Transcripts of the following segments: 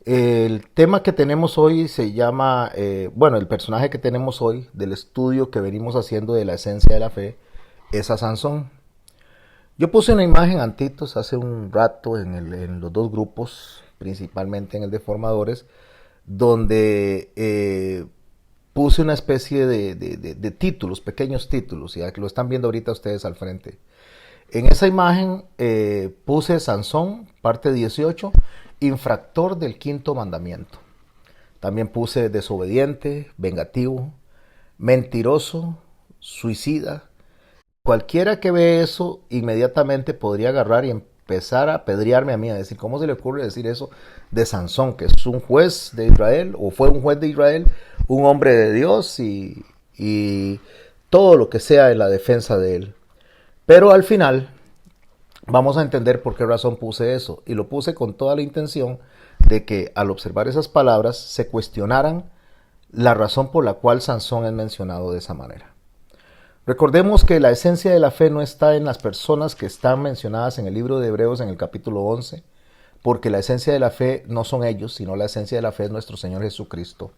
El tema que tenemos hoy se llama, bueno, el personaje que tenemos hoy del estudio que venimos haciendo de la esencia de la fe es a Sansón. Yo puse una imagen antitos hace un rato en los dos grupos, principalmente en el de formadores, donde puse una especie de títulos, pequeños títulos, ya que lo están viendo ahorita ustedes al frente. En esa imagen puse Sansón, parte 18, infractor del quinto mandamiento. También puse desobediente, vengativo, mentiroso, suicida. Cualquiera que ve eso inmediatamente podría agarrar y empezar a apedrearme a mí, a decir, ¿cómo se le ocurre decir eso de Sansón, que es un juez de Israel, o fue un juez de Israel, un hombre de Dios y todo lo que sea en la defensa de él? Pero al final vamos a entender por qué razón puse eso, y lo puse con toda la intención de que al observar esas palabras se cuestionaran la razón por la cual Sansón es mencionado de esa manera. Recordemos que la esencia de la fe no está en las personas que están mencionadas en el libro de Hebreos en el capítulo 11, porque la esencia de la fe no son ellos, sino la esencia de la fe es nuestro Señor Jesucristo.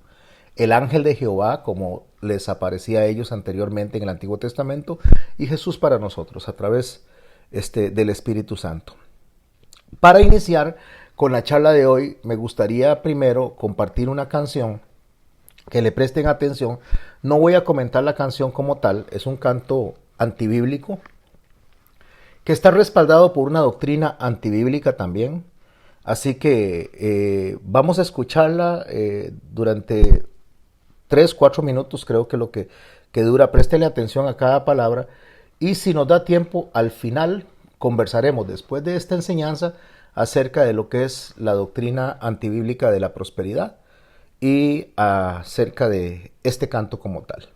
El ángel de Jehová, como les aparecía a ellos anteriormente en el Antiguo Testamento, y Jesús para nosotros a través del Espíritu Santo. Para iniciar con la charla de hoy, me gustaría primero compartir una canción que le presten atención. No voy a comentar la canción como tal, es un canto antibíblico que está respaldado por una doctrina antibíblica también. Así que vamos a escucharla durante 3-4 minutos, creo que lo que dura. Préstele atención a cada palabra y si nos da tiempo, al final conversaremos después de esta enseñanza acerca de lo que es la doctrina antibíblica de la prosperidad y acerca de este canto como tal.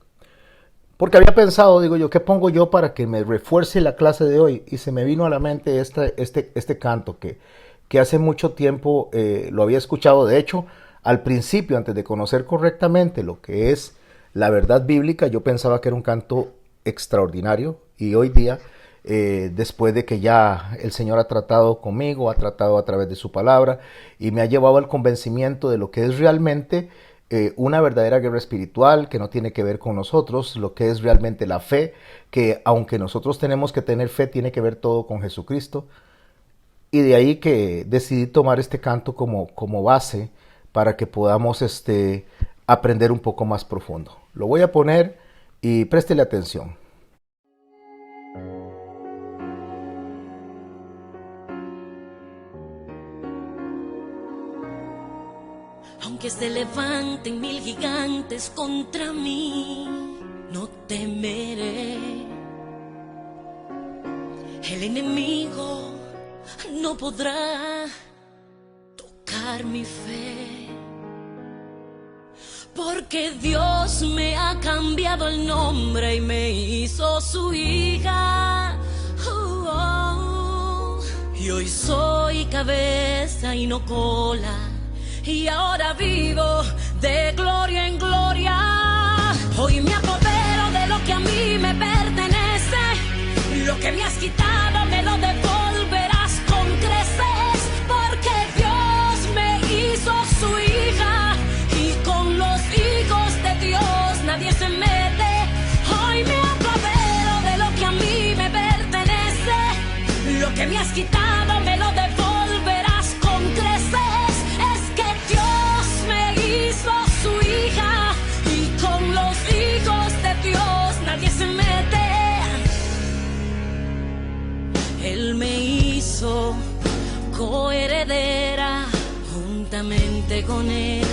Porque había pensado, digo yo, ¿qué pongo yo para que me refuerce la clase de hoy? Y se me vino a la mente este canto que hace mucho tiempo lo había escuchado. De hecho, al principio, antes de conocer correctamente lo que es la verdad bíblica, yo pensaba que era un canto extraordinario, y hoy día, después de que ya el Señor ha tratado conmigo, ha tratado a través de su palabra y me ha llevado al convencimiento de lo que es realmente una verdadera guerra espiritual, que no tiene que ver con nosotros, lo que es realmente la fe, que aunque nosotros tenemos que tener fe, tiene que ver todo con Jesucristo. Y de ahí que decidí tomar este canto como base para que podamos aprender un poco más profundo. Lo voy a poner y préstele atención. Aunque se levanten 1000 gigantes contra mí, no temeré. El enemigo no podrá tocar mi fe, porque Dios me ha cambiado el nombre y me hizo su hija. Y hoy soy cabeza y no cola, y ahora vivo de gloria en gloria. Hoy me apodero de lo que a mí me pertenece, lo que me has quitado me lo devolverás con creces, porque Dios me hizo su hija, y con los hijos de Dios nadie se mete. Hoy me apodero de lo que a mí me pertenece, lo que me has quitado me lo devolverás con creces. Él me hizo coheredera juntamente con Él,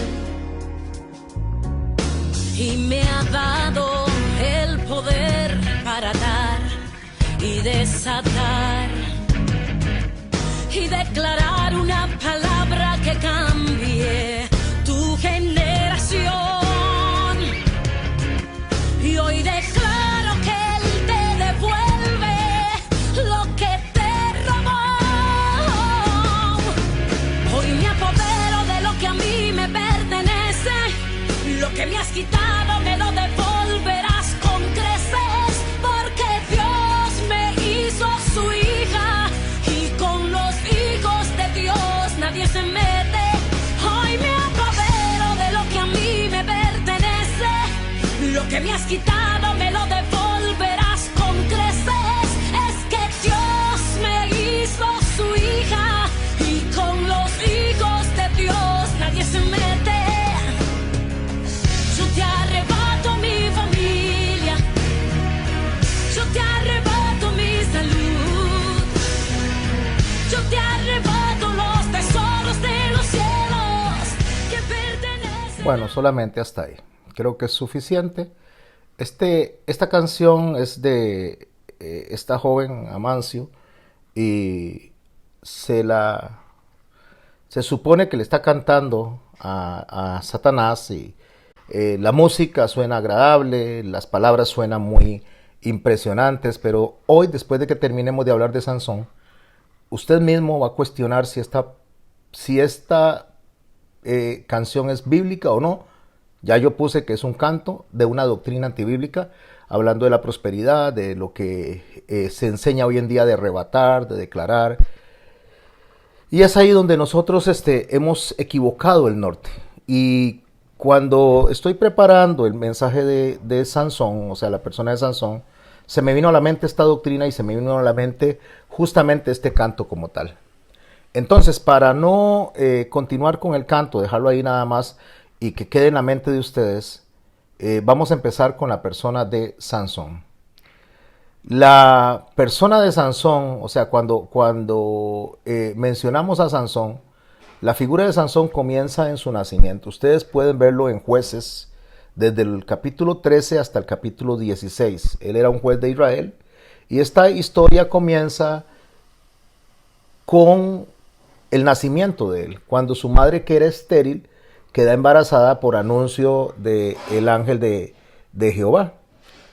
y me ha dado el poder para dar y desatar y declarar una palabra que cambie tu generación. Y hoy declaro que Él te devuelve lo que te robó. Hoy me apodero de lo que a mí me pertenece, lo que me has quitado me lo devolverás con creces, porque Dios me hizo su hija, y con los hijos de quitado me lo devolverás con creces. Es que Dios me hizo su hija y con los hijos de Dios nadie se mete. Yo te arrebato mi familia, yo te arrebato mi salud, yo te arrebato los tesoros de los cielos que pertenecen. Bueno, solamente hasta ahí. Creo que es suficiente. Esta canción es de esta joven Amancio y se supone que le está cantando a Satanás y la música suena agradable, las palabras suenan muy impresionantes, pero hoy, después de que terminemos de hablar de Sansón, usted mismo va a cuestionar si esta canción es bíblica o no. Ya yo puse que es un canto de una doctrina antibíblica, hablando de la prosperidad, de lo que se enseña hoy en día de arrebatar, de declarar. Y es ahí donde nosotros hemos equivocado el norte. Y cuando estoy preparando el mensaje de Sansón, o sea, la persona de Sansón, se me vino a la mente esta doctrina y se me vino a la mente justamente este canto como tal. Entonces, para no continuar con el canto, dejarlo ahí nada más y que quede en la mente de ustedes, vamos a empezar con la persona de Sansón. La persona de Sansón, o sea, cuando mencionamos a Sansón, la figura de Sansón comienza en su nacimiento. Ustedes pueden verlo en Jueces, desde el capítulo 13 hasta el capítulo 16. Él era un juez de Israel y esta historia comienza con el nacimiento de él, cuando su madre, que era estéril, queda embarazada por anuncio del ángel de Jehová.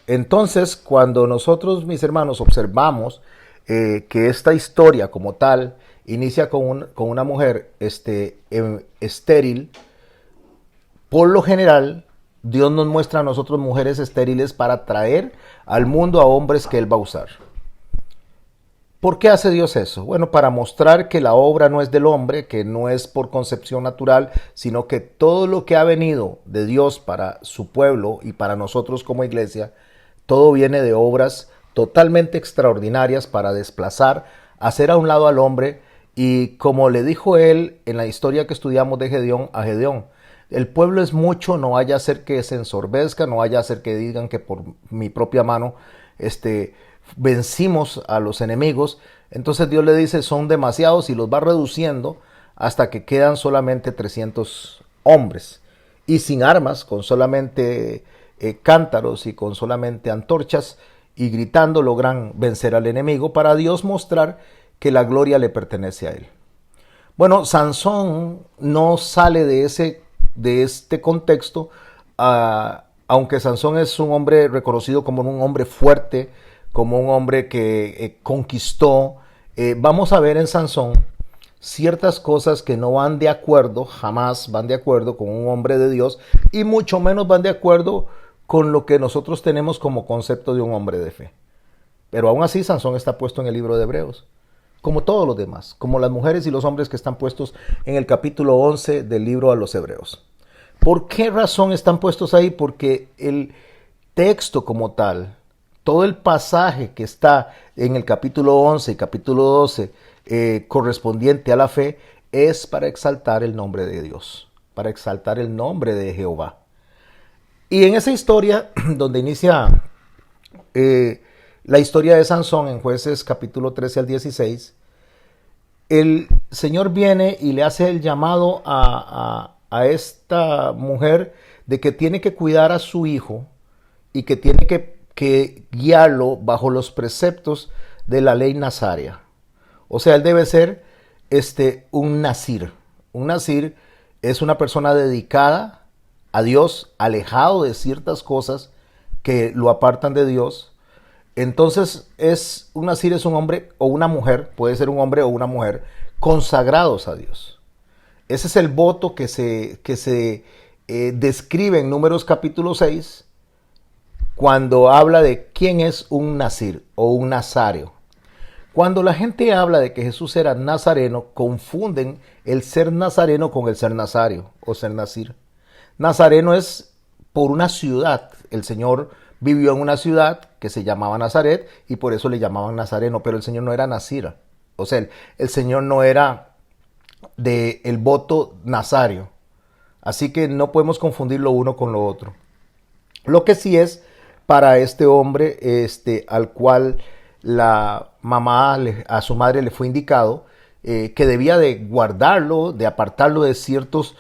Entonces, cuando nosotros, mis hermanos, observamos que esta historia como tal inicia con una mujer estéril, por lo general, Dios nos muestra a nosotros mujeres estériles para traer al mundo a hombres que Él va a usar. ¿Por qué hace Dios eso? Bueno, para mostrar que la obra no es del hombre, que no es por concepción natural, sino que todo lo que ha venido de Dios para su pueblo y para nosotros como iglesia, todo viene de obras totalmente extraordinarias para desplazar, hacer a un lado al hombre. Y como le dijo él en la historia que estudiamos de Gedeón a Gedeón, el pueblo es mucho, no vaya a ser que se ensorbezca, no vaya a ser que digan que por mi propia mano vencimos a los enemigos. Entonces Dios le dice, son demasiados, y los va reduciendo hasta que quedan solamente 300 hombres y sin armas, con solamente cántaros y con solamente antorchas, y gritando logran vencer al enemigo para Dios mostrar que la gloria le pertenece a él. Bueno, Sansón no sale de este contexto, aunque Sansón es un hombre reconocido como un hombre fuerte, como un hombre que conquistó. Vamos a ver en Sansón ciertas cosas que no van de acuerdo, jamás van de acuerdo con un hombre de Dios, y mucho menos van de acuerdo con lo que nosotros tenemos como concepto de un hombre de fe. Pero aún así Sansón está puesto en el libro de Hebreos, como todos los demás, como las mujeres y los hombres que están puestos en el capítulo 11 del libro a los Hebreos. ¿Por qué razón están puestos ahí? Porque el texto como tal, todo el pasaje que está en el capítulo 11 y capítulo 12 correspondiente a la fe es para exaltar el nombre de Dios, para exaltar el nombre de Jehová. Y en esa historia donde inicia la historia de Sansón en Jueces capítulo 13 al 16, el Señor viene y le hace el llamado a esta mujer de que tiene que cuidar a su hijo y que tiene que guiarlo bajo los preceptos de la ley nazaria. O sea, él debe ser un nazir. Un nazir es una persona dedicada a Dios, alejado de ciertas cosas que lo apartan de Dios. Entonces, un nazir es un hombre o una mujer, puede ser un hombre o una mujer, consagrados a Dios. Ese es el voto que se describe en Números capítulo 6, cuando habla de quién es un nazir o un nazario. Cuando la gente habla de que Jesús era nazareno, confunden el ser nazareno con el ser nazario o ser nazir. Nazareno es por una ciudad. El Señor vivió en una ciudad que se llamaba Nazaret y por eso le llamaban Nazareno, pero el Señor no era Nazir. O sea, el Señor no era del voto nazario. Así que no podemos confundir lo uno con lo otro. Lo que sí es para este hombre al cual la mamá, a su madre le fue indicado que debía de guardarlo, de apartarlo de ciertos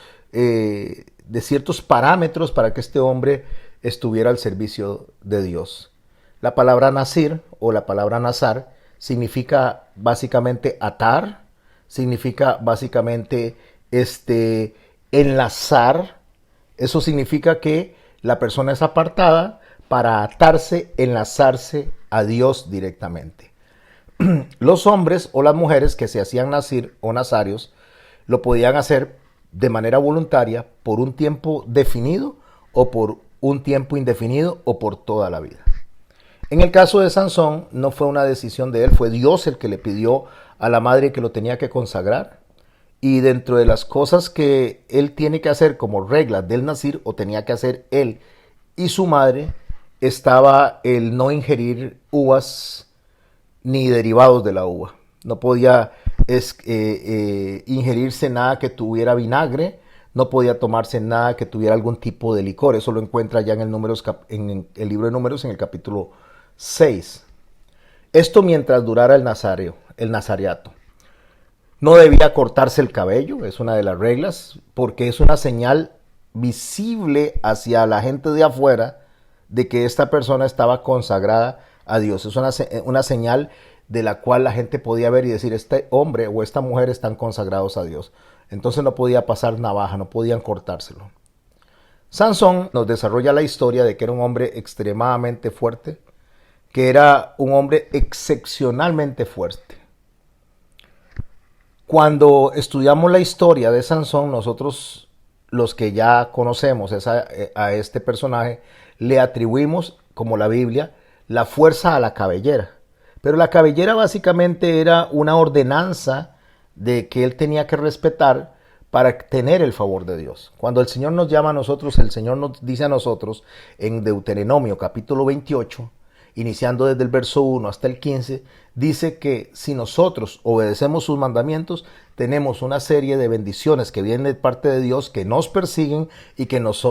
parámetros para que este hombre estuviera al servicio de Dios. La palabra Nazir o la palabra Nazar significa básicamente atar, significa básicamente enlazar. Eso significa que la persona es apartada para atarse, enlazarse a Dios directamente. Los hombres o las mujeres que se hacían nazir o nazarios lo podían hacer de manera voluntaria por un tiempo definido o por un tiempo indefinido o por toda la vida. En el caso de Sansón no fue una decisión de él, fue Dios el que le pidió a la madre que lo tenía que consagrar. Y dentro de las cosas que él tiene que hacer como reglas del nazir, o tenía que hacer él y su madre, estaba el no ingerir uvas ni derivados de la uva. No podía ingerirse nada que tuviera vinagre, no podía tomarse nada que tuviera algún tipo de licor. Eso lo encuentra ya en el libro de Números, en el capítulo 6. Esto mientras durara el nazareato. No debía cortarse el cabello, es una de las reglas, porque es una señal visible hacia la gente de afuera de que esta persona estaba consagrada a Dios. Es una señal de la cual la gente podía ver y decir, este hombre o esta mujer están consagrados a Dios. Entonces no podía pasar navaja, no podían cortárselo. Sansón nos desarrolla la historia de que era un hombre extremadamente fuerte, que era un hombre excepcionalmente fuerte. Cuando estudiamos la historia de Sansón, nosotros, los que ya conocemos a este personaje, le atribuimos, como la Biblia, la fuerza a la cabellera. Pero la cabellera básicamente era una ordenanza de que él tenía que respetar para tener el favor de Dios. Cuando el Señor nos llama a nosotros, el Señor nos dice a nosotros en Deuteronomio capítulo 28, iniciando desde el verso 1 hasta el 15, dice que si nosotros obedecemos sus mandamientos, tenemos una serie de bendiciones que vienen de parte de Dios, que nos persiguen y que nos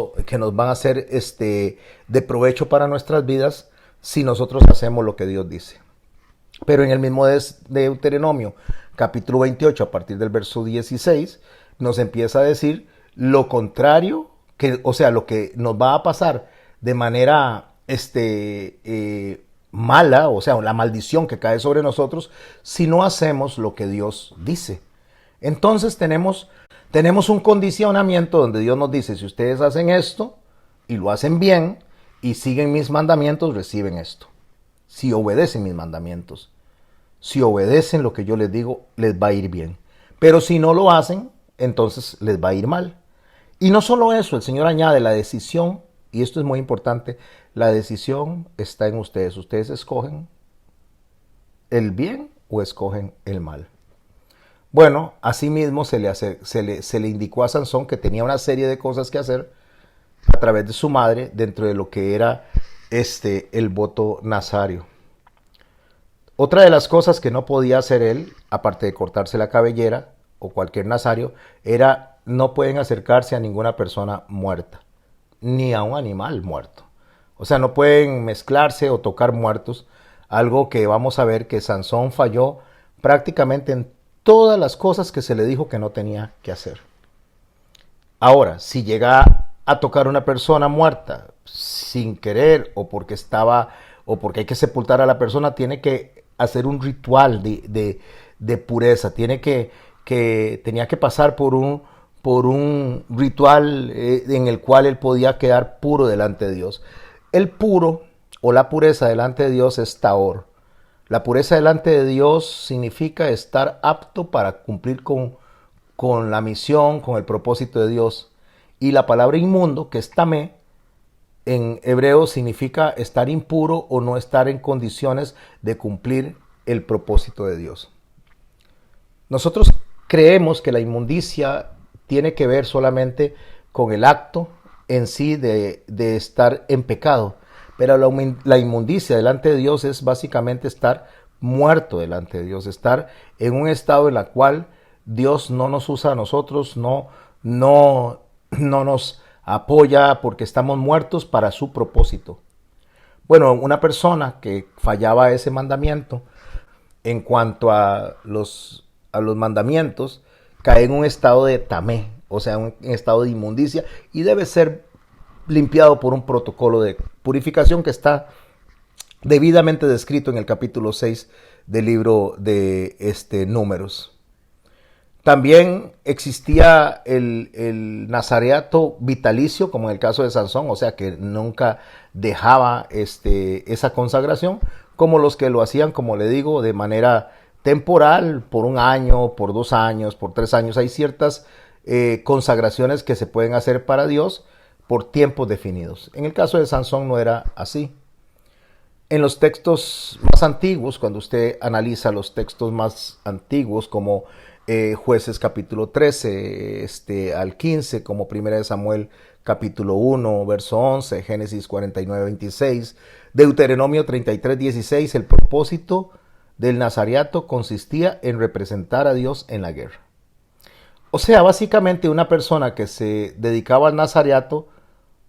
van a ser de provecho para nuestras vidas si nosotros hacemos lo que Dios dice. Pero en el mismo Deuteronomio, capítulo 28, a partir del verso 16, nos empieza a decir lo contrario, lo que nos va a pasar de manera mala, o sea, la maldición que cae sobre nosotros si no hacemos lo que Dios dice. Entonces tenemos un condicionamiento donde Dios nos dice, si ustedes hacen esto y lo hacen bien y siguen mis mandamientos, reciben esto. Si obedecen mis mandamientos, si obedecen lo que yo les digo, les va a ir bien. Pero si no lo hacen, entonces les va a ir mal. Y no solo eso, el Señor añade la decisión, y esto es muy importante, la decisión está en ustedes. Ustedes escogen el bien o escogen el mal. Bueno, asimismo se le indicó a Sansón que tenía una serie de cosas que hacer a través de su madre dentro de lo que era el voto nazario. Otra de las cosas que no podía hacer él, aparte de cortarse la cabellera o cualquier nazario, era no pueden acercarse a ninguna persona muerta, ni a un animal muerto. O sea, no pueden mezclarse o tocar muertos, algo que vamos a ver que Sansón falló prácticamente en todas las cosas que se le dijo que no tenía que hacer. Ahora, si llega a tocar a una persona muerta sin querer o porque hay que sepultar a la persona, tiene que hacer un ritual de pureza, tenía que pasar por un ritual en el cual él podía quedar puro delante de Dios. El puro o la pureza delante de Dios es tahor. La pureza delante de Dios significa estar apto para cumplir con la misión, con el propósito de Dios. Y la palabra inmundo, que es tamé, en hebreo significa estar impuro o no estar en condiciones de cumplir el propósito de Dios. Nosotros creemos que la inmundicia tiene que ver solamente con el acto en sí de estar en pecado, Pero la inmundicia delante de Dios es básicamente estar muerto delante de Dios, estar en un estado en el cual Dios no nos usa a nosotros, no nos apoya porque estamos muertos para su propósito. Bueno, una persona que fallaba ese mandamiento en cuanto a los mandamientos cae en un estado de tamé, o sea, un estado de inmundicia, y debe ser limpiado por un protocolo de purificación que está debidamente descrito en el capítulo 6 del libro de Números. También existía el nazareato vitalicio, como en el caso de Sansón, o sea que nunca dejaba esa consagración, como los que lo hacían, como le digo, de manera temporal, por 1 año, por 2 años, por 3 años. Hay ciertas consagraciones que se pueden hacer para Dios por tiempos definidos. En el caso de Sansón no era así. En los textos más antiguos, cuando usted analiza los textos más antiguos, como Jueces capítulo 13 al 15, como 1 Samuel capítulo 1, verso 11, Génesis 49, 26, Deuteronomio 33, 16, el propósito del nazareato consistía en representar a Dios en la guerra. O sea, básicamente una persona que se dedicaba al nazareato,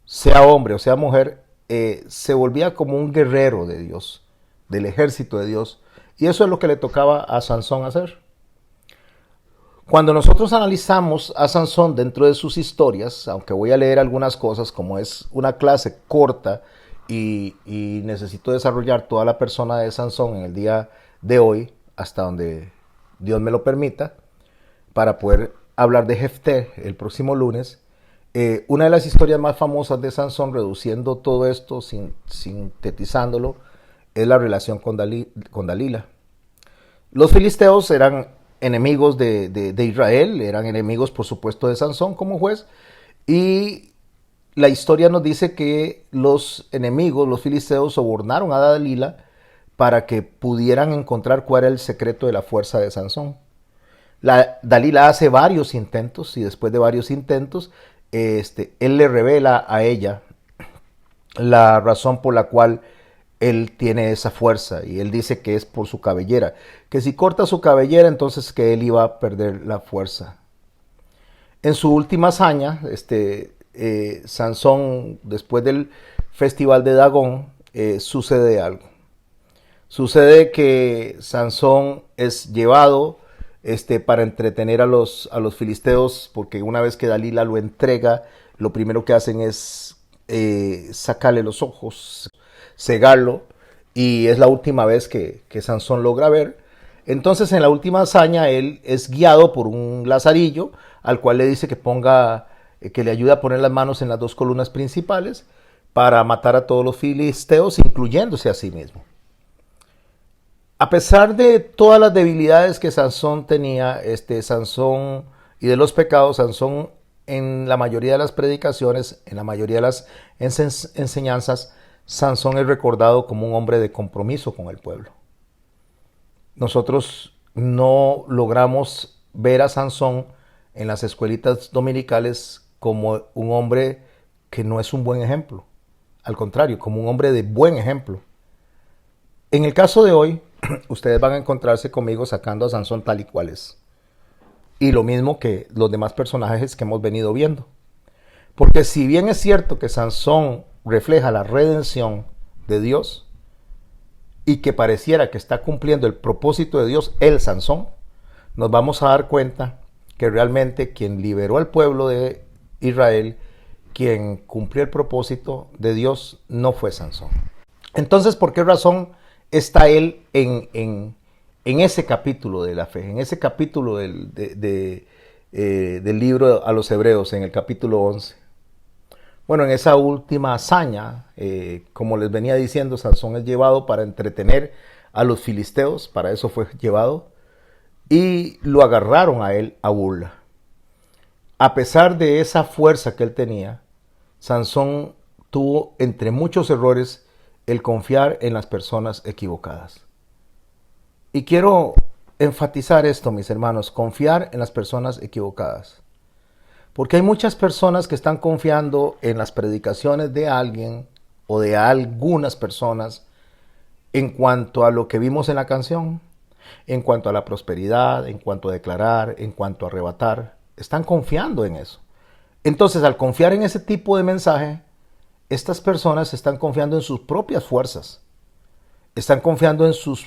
sea hombre o sea mujer, se volvía como un guerrero de Dios, del ejército de Dios. Y eso es lo que le tocaba a Sansón hacer. Cuando nosotros analizamos a Sansón dentro de sus historias, aunque voy a leer algunas cosas, como es una clase corta y necesito desarrollar toda la persona de Sansón en el día de hoy, hasta donde Dios me lo permita, para poder hablar de Jefté el próximo lunes. Una de las historias más famosas de Sansón, reduciendo todo esto, sintetizándolo, es la relación con Dalila. Los filisteos eran enemigos de Israel, eran enemigos por supuesto de Sansón como juez, y la historia nos dice que los enemigos, los filisteos, sobornaron a Dalila para que pudieran encontrar cuál era el secreto de la fuerza de Sansón. Dalila hace varios intentos, y después de varios intentos, él le revela a ella la razón por la cual él tiene esa fuerza, y él dice que es por su cabellera, que si corta su cabellera entonces que él iba a perder la fuerza. En su última hazaña, Sansón, después del festival de Dagón, sucede algo. Sucede que Sansón es llevado para entretener a los filisteos, porque una vez que Dalila lo entrega, lo primero que hacen es sacarle los ojos, cegarlo, y es la última vez que Sansón logra ver. Entonces, en la última hazaña, él es guiado por un lazarillo, al cual le dice que le ayude a poner las manos en las 2 columnas principales para matar a todos los filisteos, incluyéndose a sí mismo. A pesar de todas las debilidades que Sansón tenía, Sansón, y de los pecados, Sansón, en la mayoría de las predicaciones, en la mayoría de las enseñanzas, Sansón es recordado como un hombre de compromiso con el pueblo. Nosotros no logramos ver a Sansón en las escuelitas dominicales como un hombre que no es un buen ejemplo. Al contrario, como un hombre de buen ejemplo. En el caso de hoy, ustedes van a encontrarse conmigo sacando a Sansón tal y cual es. Y lo mismo que los demás personajes que hemos venido viendo. Porque si bien es cierto que Sansón refleja la redención de Dios y que pareciera que está cumpliendo el propósito de Dios, el Sansón, nos vamos a dar cuenta que realmente quien liberó al pueblo de Israel, quien cumplió el propósito de Dios, no fue Sansón. Entonces, ¿por qué razón está él en ese capítulo de la fe, en ese capítulo del libro a los Hebreos, en el capítulo 11? Bueno, en esa última hazaña, como les venía diciendo, Sansón es llevado para entretener a los filisteos, para eso fue llevado, y lo agarraron a él a burla. A pesar de esa fuerza que él tenía, Sansón tuvo, entre muchos errores, el confiar en las personas equivocadas. Y quiero enfatizar esto, mis hermanos, confiar en las personas equivocadas. Porque hay muchas personas que están confiando en las predicaciones de alguien o de algunas personas en cuanto a lo que vimos en la canción, en cuanto a la prosperidad, en cuanto a declarar, en cuanto a arrebatar. Están confiando en eso. Entonces, al confiar en ese tipo de mensaje, estas personas están confiando en sus propias fuerzas. Están confiando en sus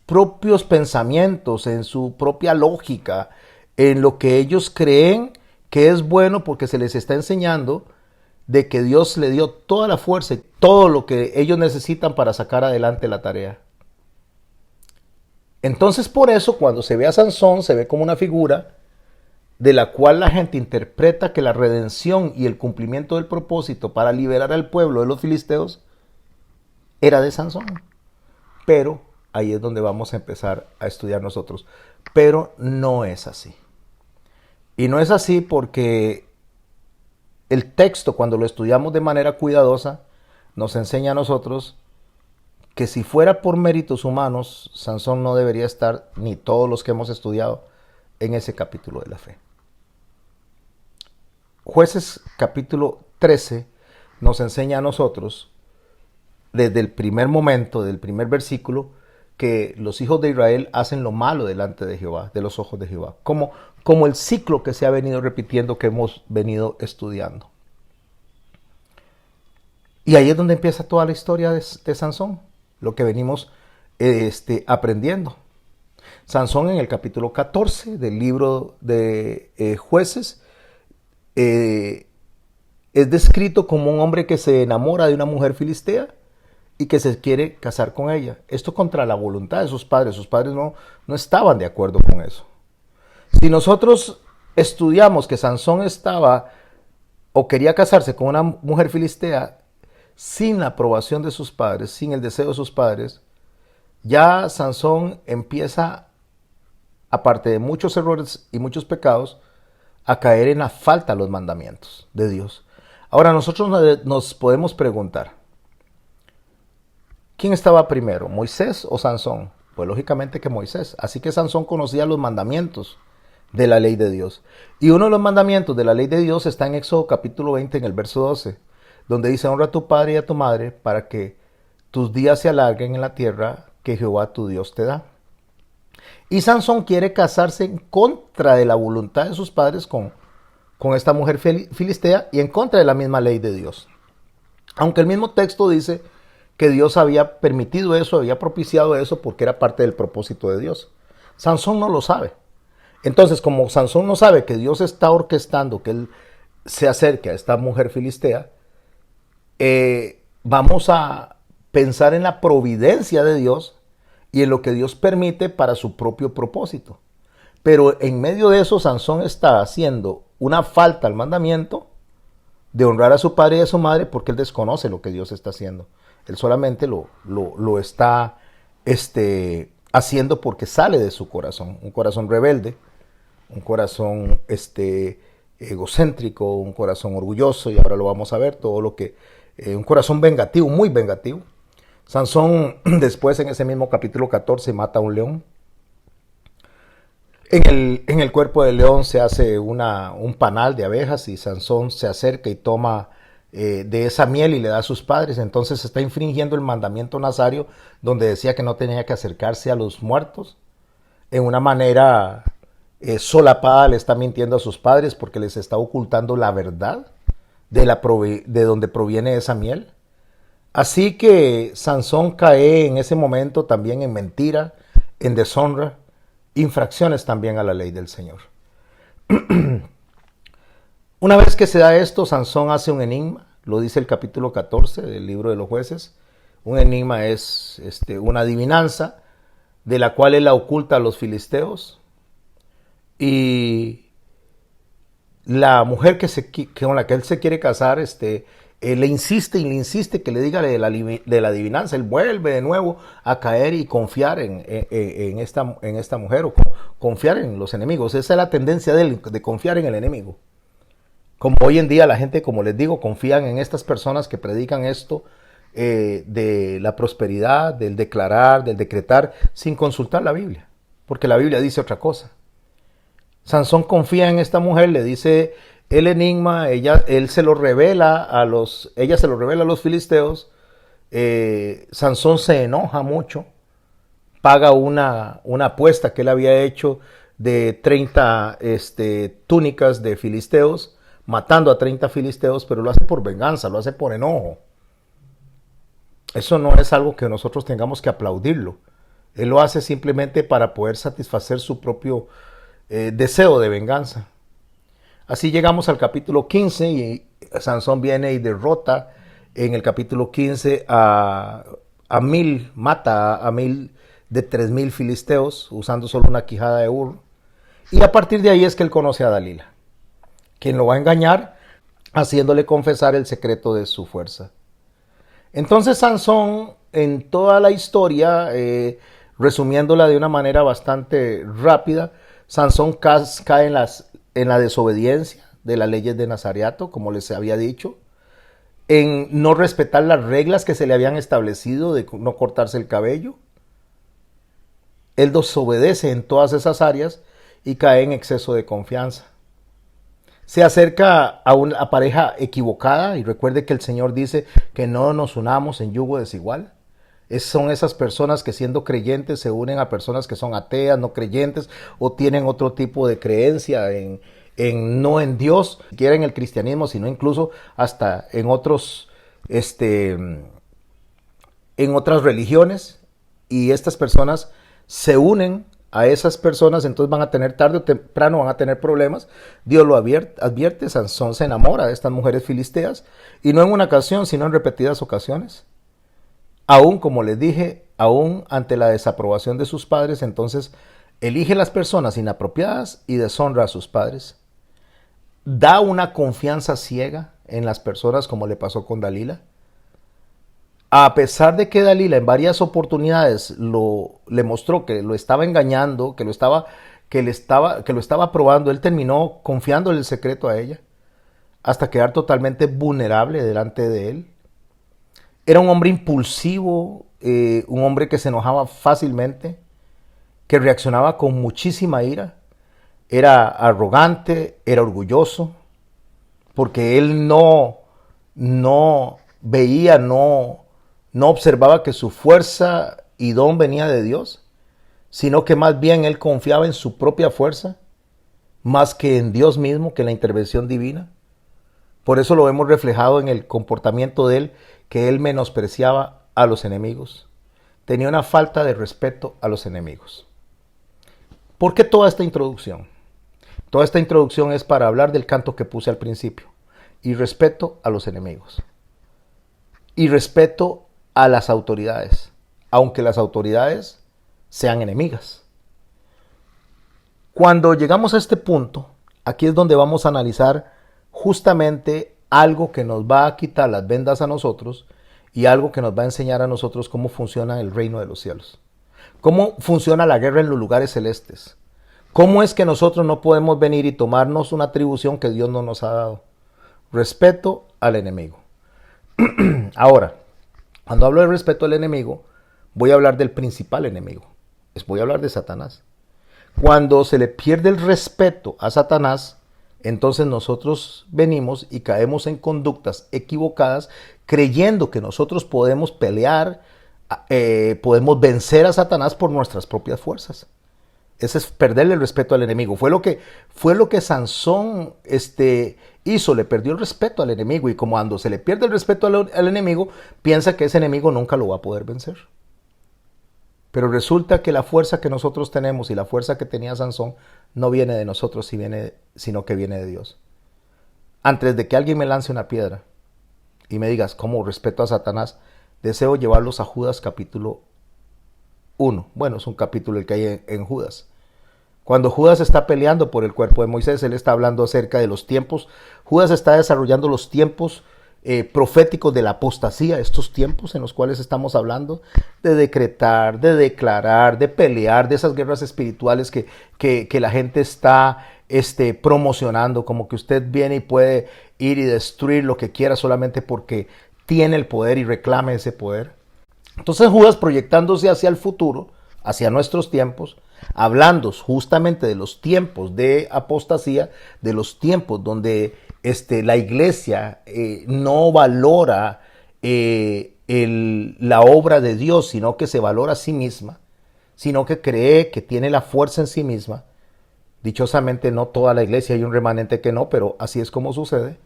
propios pensamientos, en su propia lógica, en lo que ellos creen que es bueno porque se les está enseñando de que Dios le dio toda la fuerza y todo lo que ellos necesitan para sacar adelante la tarea. Entonces, por eso, cuando se ve a Sansón, se ve como una figura de la cual la gente interpreta que la redención y el cumplimiento del propósito para liberar al pueblo de los filisteos era de Sansón. Pero ahí es donde vamos a empezar a estudiar nosotros. Pero no es así. Y no es así porque el texto, cuando lo estudiamos de manera cuidadosa, nos enseña a nosotros que si fuera por méritos humanos, Sansón no debería estar, ni todos los que hemos estudiado, en ese capítulo de la fe. Jueces capítulo 13 nos enseña a nosotros, desde el primer momento, del primer versículo, que los hijos de Israel hacen lo malo delante de Jehová, de los ojos de Jehová, como el ciclo que se ha venido repitiendo, que hemos venido estudiando. Y ahí es donde empieza toda la historia de Sansón, lo que venimos aprendiendo. Sansón, en el capítulo 14 del libro de Jueces, es descrito como un hombre que se enamora de una mujer filistea y que se quiere casar con ella. Esto contra la voluntad de sus padres. Sus padres no estaban de acuerdo con eso. Si nosotros estudiamos que Sansón estaba o quería casarse con una mujer filistea sin la aprobación de sus padres, sin el deseo de sus padres, ya Sansón empieza, aparte de muchos errores y muchos pecados, a caer en la falta de los mandamientos de Dios. Ahora nosotros nos podemos preguntar, ¿quién estaba primero, Moisés o Sansón? Pues lógicamente que Moisés. Así que Sansón conocía los mandamientos de la ley de Dios. Y uno de los mandamientos de la ley de Dios está en Éxodo capítulo 20, en el verso 12, donde dice: honra a tu padre y a tu madre para que tus días se alarguen en la tierra que Jehová tu Dios te da. Y Sansón quiere casarse en contra de la voluntad de sus padres con esta mujer filistea y en contra de la misma ley de Dios. Aunque el mismo texto dice que Dios había permitido eso, había propiciado eso porque era parte del propósito de Dios. Sansón no lo sabe. Entonces, como Sansón no sabe que Dios está orquestando que él se acerque a esta mujer filistea, vamos a pensar en la providencia de Dios y en lo que Dios permite para su propio propósito. Pero en medio de eso, Sansón está haciendo una falta al mandamiento de honrar a su padre y a su madre porque él desconoce lo que Dios está haciendo. Él solamente lo está haciendo porque sale de su corazón. Un corazón rebelde, un corazón egocéntrico, un corazón orgulloso, y ahora lo vamos a ver, todo lo que un corazón vengativo, muy vengativo. Sansón después, en ese mismo capítulo 14, mata a un león. En el cuerpo del león se hace un panal de abejas y Sansón se acerca y toma de esa miel y le da a sus padres. Entonces está infringiendo el mandamiento nazario, donde decía que no tenía que acercarse a los muertos. En una manera solapada le está mintiendo a sus padres porque les está ocultando la verdad de donde proviene esa miel. Así que Sansón cae en ese momento también en mentira, en deshonra, infracciones también a la ley del Señor. Una vez que se da esto, Sansón hace un enigma, lo dice el capítulo 14 del libro de los Jueces. Un enigma es una adivinanza de la cual él la oculta a los filisteos. Y la mujer con la que él se quiere casar, le insiste que le diga de la adivinanza. Él vuelve de nuevo a caer y confiar en esta mujer, o confiar en los enemigos. Esa es la tendencia de él, de confiar en el enemigo. Como hoy en día la gente, como les digo, confían en estas personas que predican esto de la prosperidad, del declarar, del decretar, sin consultar la Biblia, porque la Biblia dice otra cosa. Sansón confía en esta mujer, le dice el enigma, ella se lo revela a los filisteos. Sansón se enoja mucho, paga una apuesta que él había hecho de 30 túnicas de filisteos, matando a 30 filisteos, pero lo hace por venganza, lo hace por enojo. Eso no es algo que nosotros tengamos que aplaudirlo. Él lo hace simplemente para poder satisfacer su propio deseo de venganza. Así llegamos al capítulo 15 y Sansón viene y derrota en el capítulo 15 a 1000, mata a 1000 de 3000 filisteos usando solo una quijada de burro. Y a partir de ahí es que él conoce a Dalila, quien lo va a engañar haciéndole confesar el secreto de su fuerza. Entonces Sansón, en toda la historia, resumiéndola de una manera bastante rápida, Sansón cae en la desobediencia de las leyes de Nazareato, como les había dicho, en no respetar las reglas que se le habían establecido de no cortarse el cabello. Él desobedece en todas esas áreas y cae en exceso de confianza. Se acerca a una pareja equivocada y recuerde que el Señor dice que no nos unamos en yugo desigual. Son esas personas que siendo creyentes se unen a personas que son ateas, no creyentes o tienen otro tipo de creencia no en Dios, ni siquiera en el cristianismo, sino incluso hasta en otras religiones. Y estas personas se unen a esas personas, entonces van a tener tarde o temprano van a tener problemas. Dios lo advierte, Sansón se enamora de estas mujeres filisteas y no en una ocasión, sino en repetidas ocasiones. Aún, como les dije, aún ante la desaprobación de sus padres, entonces elige las personas inapropiadas y deshonra a sus padres. Da una confianza ciega en las personas, como le pasó con Dalila. A pesar de que Dalila en varias oportunidades le mostró que lo estaba engañando, que lo estaba probando, él terminó confiando el secreto a ella, hasta quedar totalmente vulnerable delante de él. Era un hombre impulsivo, un hombre que se enojaba fácilmente, que reaccionaba con muchísima ira. Era arrogante, era orgulloso, porque él no veía, no observaba que su fuerza y don venía de Dios, sino que más bien él confiaba en su propia fuerza, más que en Dios mismo, que en la intervención divina. Por eso lo vemos reflejado en el comportamiento de él, que él menospreciaba a los enemigos. Tenía una falta de respeto a los enemigos. ¿Por qué toda esta introducción? Toda esta introducción es para hablar del canto que puse al principio. Y respeto a los enemigos. Y respeto a las autoridades, aunque las autoridades sean enemigas. Cuando llegamos a este punto, aquí es donde vamos a analizar justamente algo que nos va a quitar las vendas a nosotros y algo que nos va a enseñar a nosotros cómo funciona el reino de los cielos. Cómo funciona la guerra en los lugares celestes. Cómo es que nosotros no podemos venir y tomarnos una atribución que Dios no nos ha dado. Respeto al enemigo. Ahora, cuando hablo de respeto al enemigo, voy a hablar del principal enemigo. Voy a hablar de Satanás. Cuando se le pierde el respeto a Satanás, entonces nosotros venimos y caemos en conductas equivocadas, creyendo que nosotros podemos pelear, podemos vencer a Satanás por nuestras propias fuerzas. Ese es perderle el respeto al enemigo. Fue lo que Sansón hizo, le perdió el respeto al enemigo. Y como cuando se le pierde el respeto al enemigo, piensa que ese enemigo nunca lo va a poder vencer. Pero resulta que la fuerza que nosotros tenemos y la fuerza que tenía Sansón no viene de nosotros, sino que viene de Dios. Antes de que alguien me lance una piedra y me digas cómo respeto a Satanás, deseo llevarlos a Judas capítulo 1. Bueno, es un capítulo el que hay en Judas. Cuando Judas está peleando por el cuerpo de Moisés, él está hablando acerca de los tiempos. Judas está desarrollando los tiempos proféticos de la apostasía, estos tiempos en los cuales estamos hablando de decretar, de declarar, de pelear, de esas guerras espirituales que la gente está promocionando, como que usted viene y puede ir y destruir lo que quiera solamente porque tiene el poder y reclame ese poder. Entonces Judas, proyectándose hacia el futuro, hacia nuestros tiempos, hablando justamente de los tiempos de apostasía, de los tiempos donde la iglesia no valora la obra de Dios, sino que se valora a sí misma, sino que cree que tiene la fuerza en sí misma. Dichosamente no toda la iglesia, hay un remanente que no, pero así es como sucede.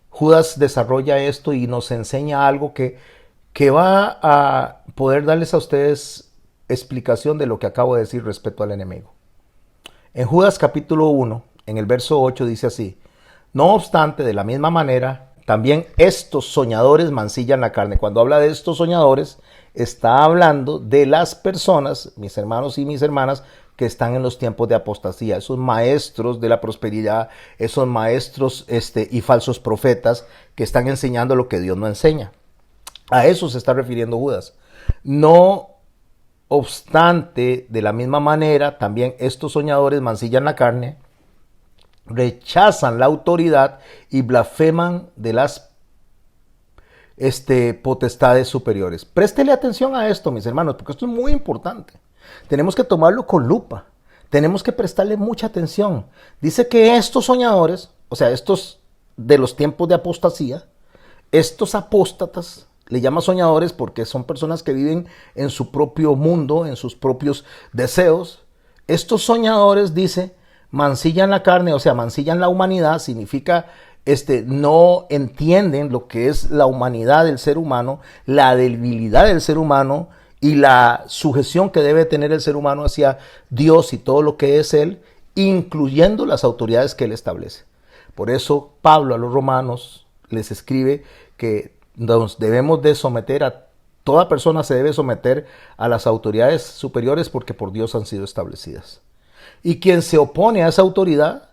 Judas desarrolla esto y nos enseña algo que va a poder darles a ustedes explicación de lo que acabo de decir respecto al enemigo. En Judas capítulo 1, en el verso 8 dice así: no obstante, de la misma manera, también estos soñadores mancillan la carne. Cuando habla de estos soñadores, está hablando de las personas, mis hermanos y mis hermanas, que están en los tiempos de apostasía, esos maestros de la prosperidad, esos maestros y falsos profetas que están enseñando lo que Dios no enseña. A eso se está refiriendo Judas. No obstante, de la misma manera, también estos soñadores mancillan la carne, rechazan la autoridad y blasfeman de las potestades superiores. Préstele atención a esto, mis hermanos, porque esto es muy importante. Tenemos que tomarlo con lupa. Tenemos que prestarle mucha atención. Dice que estos soñadores, o sea, estos de los tiempos de apostasía, estos apóstatas, le llama soñadores porque son personas que viven en su propio mundo, en sus propios deseos. Estos soñadores, dice, mancillan la carne, o sea, mancillan la humanidad, significa no entienden lo que es la humanidad del ser humano, la debilidad del ser humano y la sujeción que debe tener el ser humano hacia Dios y todo lo que es Él, incluyendo las autoridades que Él establece. Por eso Pablo a los romanos les escribe que nos debemos de someter toda persona se debe someter a las autoridades superiores porque por Dios han sido establecidas. Y quien se opone a esa autoridad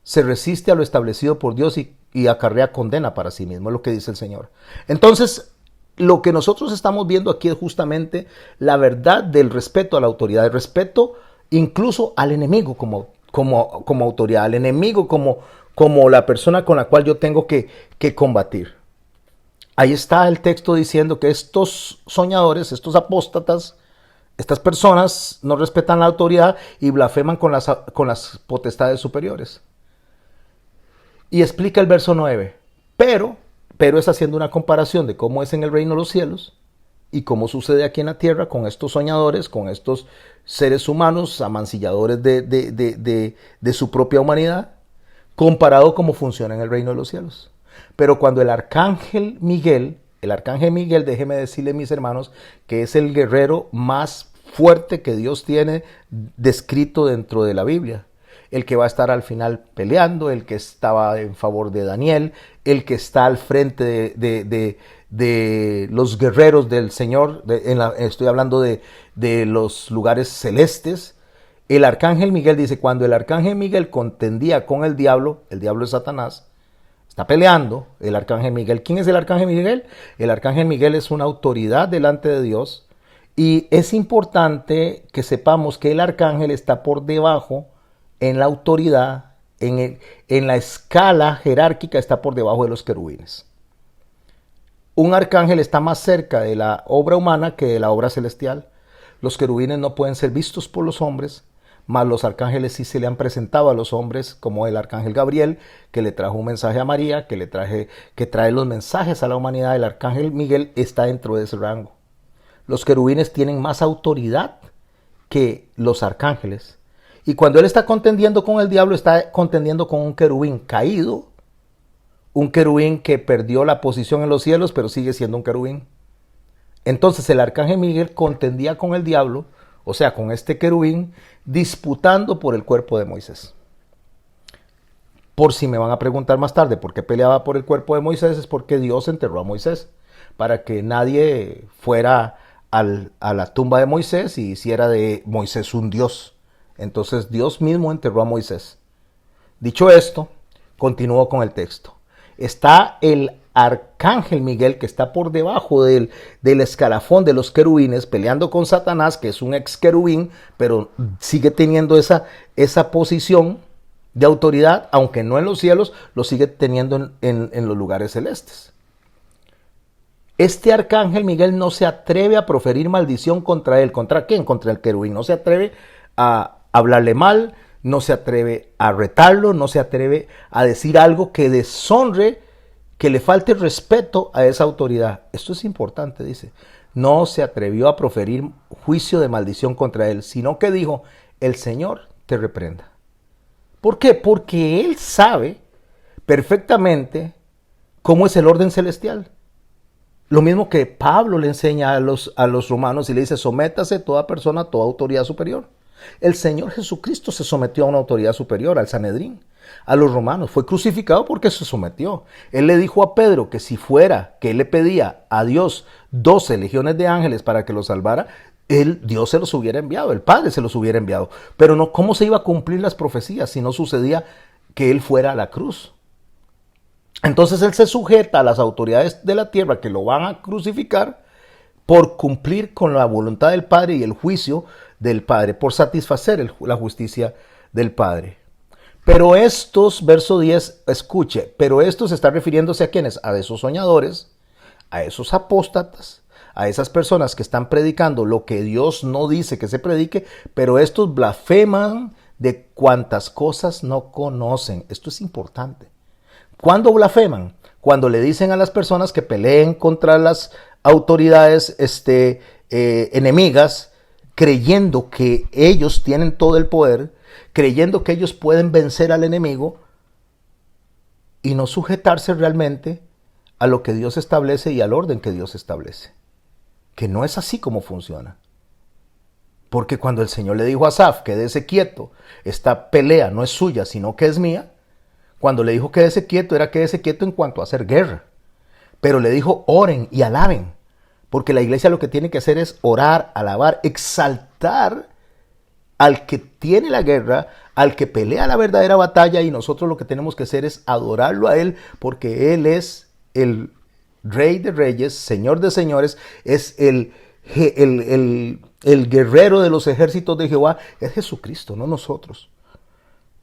se resiste a lo establecido por Dios y acarrea condena para sí mismo, es lo que dice el Señor. Entonces, lo que nosotros estamos viendo aquí es justamente la verdad del respeto a la autoridad, el respeto incluso al enemigo como autoridad, al enemigo como la persona con la cual yo tengo que combatir. Ahí está el texto diciendo que estos soñadores, estos apóstatas, estas personas no respetan la autoridad y blasfeman con las potestades superiores. Y explica el verso 9, pero es haciendo una comparación de cómo es en el reino de los cielos y cómo sucede aquí en la tierra con estos soñadores, con estos seres humanos, amancilladores de su propia humanidad, comparado cómo funciona en el reino de los cielos. Pero cuando el arcángel Miguel, déjeme decirle, mis hermanos, que es el guerrero más fuerte que Dios tiene descrito dentro de la Biblia, el que va a estar al final peleando, el que estaba en favor de Daniel, el que está al frente de los guerreros del Señor, estoy hablando de los lugares celestes. El arcángel Miguel dice, cuando el arcángel Miguel contendía con el diablo es Satanás, está peleando el arcángel Miguel. ¿Quién es el arcángel Miguel? El arcángel Miguel es una autoridad delante de Dios y es importante que sepamos que el arcángel está por debajo en la autoridad, en la escala jerárquica está por debajo de los querubines. Un arcángel está más cerca de la obra humana que de la obra celestial. Los querubines no pueden ser vistos por los hombres, mas los arcángeles sí se le han presentado a los hombres, como el arcángel Gabriel, que le trajo un mensaje a María, que trae los mensajes a la humanidad. El arcángel Miguel está dentro de ese rango. Los querubines tienen más autoridad que los arcángeles. Y cuando él está contendiendo con el diablo, está contendiendo con un querubín caído, un querubín que perdió la posición en los cielos, pero sigue siendo un querubín. Entonces el arcángel Miguel contendía con el diablo, o sea, con este querubín, disputando por el cuerpo de Moisés. Por si me van a preguntar más tarde por qué peleaba por el cuerpo de Moisés, es porque Dios enterró a Moisés, para que nadie fuera a la tumba de Moisés y hiciera de Moisés un dios. Entonces Dios mismo enterró a Moisés. Dicho esto, continuó con el texto. Está el arcángel Miguel, que está por debajo del escalafón de los querubines, peleando con Satanás, que es un ex querubín, pero sigue teniendo esa posición de autoridad, aunque no en los cielos, lo sigue teniendo en los lugares celestes. Este arcángel Miguel no se atreve a proferir maldición contra él. ¿Contra quién? Contra el querubín. No se atreve a hablarle mal, no se atreve a retarlo, no se atreve a decir algo que deshonre, que le falte respeto a esa autoridad. Esto es importante, dice. No se atrevió a proferir juicio de maldición contra él, sino que dijo, el Señor te reprenda. ¿Por qué? Porque él sabe perfectamente cómo es el orden celestial. Lo mismo que Pablo le enseña a los romanos y le dice, sométase toda persona a toda autoridad superior. El Señor Jesucristo se sometió a una autoridad superior, al Sanedrín, a los romanos. Fue crucificado porque se sometió. Él le dijo a Pedro que si fuera que él le pedía a Dios 12 legiones de ángeles para que lo salvara, Dios se los hubiera enviado, el Padre se los hubiera enviado. Pero no, ¿cómo se iba a cumplir las profecías si no sucedía que él fuera a la cruz? Entonces él se sujeta a las autoridades de la tierra que lo van a crucificar por cumplir con la voluntad del Padre y el juicio del Padre, por satisfacer la justicia del Padre. Pero estos, verso 10, escuche, pero estos está refiriéndose a quienes, a esos soñadores, a esos apóstatas, a esas personas que están predicando lo que Dios no dice que se predique, pero estos blasfeman de cuantas cosas no conocen. Esto es importante. ¿Cuándo blasfeman? Cuando le dicen a las personas que peleen contra las autoridades enemigas, creyendo que ellos tienen todo el poder, creyendo que ellos pueden vencer al enemigo y no sujetarse realmente a lo que Dios establece y al orden que Dios establece. Que no es así como funciona. Porque cuando el Señor le dijo a Asaf, quédese quieto, esta pelea no es suya, sino que es mía, cuando le dijo quédese quieto, era quédese quieto en cuanto a hacer guerra. Pero le dijo oren y alaben. Porque la iglesia lo que tiene que hacer es orar, alabar, exaltar al que tiene la guerra, al que pelea la verdadera batalla, y nosotros lo que tenemos que hacer es adorarlo a él, porque él es el Rey de Reyes, Señor de Señores, es el guerrero de los ejércitos de Jehová, es Jesucristo, no nosotros.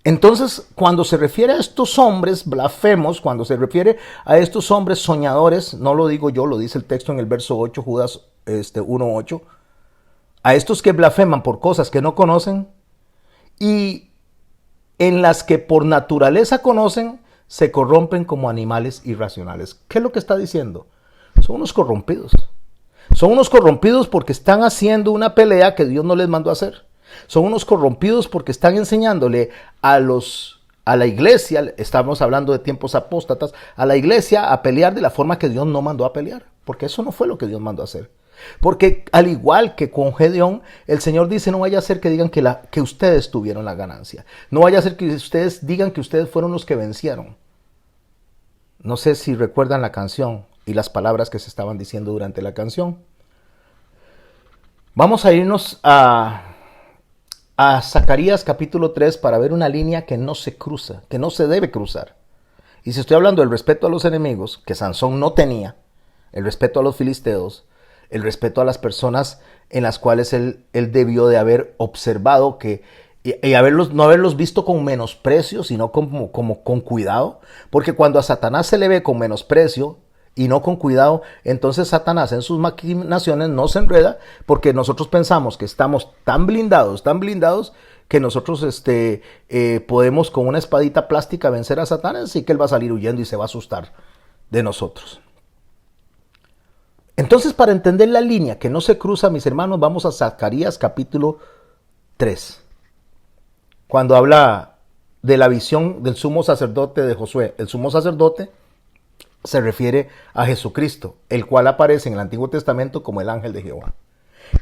Entonces, cuando se refiere a estos hombres blasfemos, cuando se refiere a estos hombres soñadores, no lo digo yo, lo dice el texto en el verso 8, Judas 1:8, a estos que blasfeman por cosas que no conocen y en las que por naturaleza conocen, se corrompen como animales irracionales. ¿Qué es lo que está diciendo? Son unos corrompidos. Son unos corrompidos porque están haciendo una pelea que Dios no les mandó a hacer. Son unos corrompidos porque están enseñándole a la iglesia, estamos hablando de tiempos apóstatas, a la iglesia a pelear de la forma que Dios no mandó a pelear, porque eso no fue lo que Dios mandó a hacer. Porque al igual que con Gedeón, el Señor dice, no vaya a ser que digan que ustedes tuvieron la ganancia, no vaya a ser que ustedes digan que ustedes fueron los que vencieron. No sé si recuerdan la canción y las palabras que se estaban diciendo durante la canción. Vamos a irnos a Zacarías capítulo 3 para ver una línea que no se cruza, que no se debe cruzar. Y si estoy hablando del respeto a los enemigos, que Sansón no tenía, el respeto a los filisteos, el respeto a las personas en las cuales él debió de haber observado y no haberlos visto con menosprecio, sino como con cuidado. Porque cuando a Satanás se le ve con menosprecio y no con cuidado, entonces Satanás en sus maquinaciones no se enreda, porque nosotros pensamos que estamos tan blindados, que nosotros podemos con una espadita plástica vencer a Satanás y que él va a salir huyendo y se va a asustar de nosotros. Entonces, para entender la línea que no se cruza, mis hermanos, vamos a Zacarías capítulo 3. Cuando habla de la visión del sumo sacerdote de Josué. El sumo sacerdote se refiere a Jesucristo, el cual aparece en el Antiguo Testamento como el ángel de Jehová.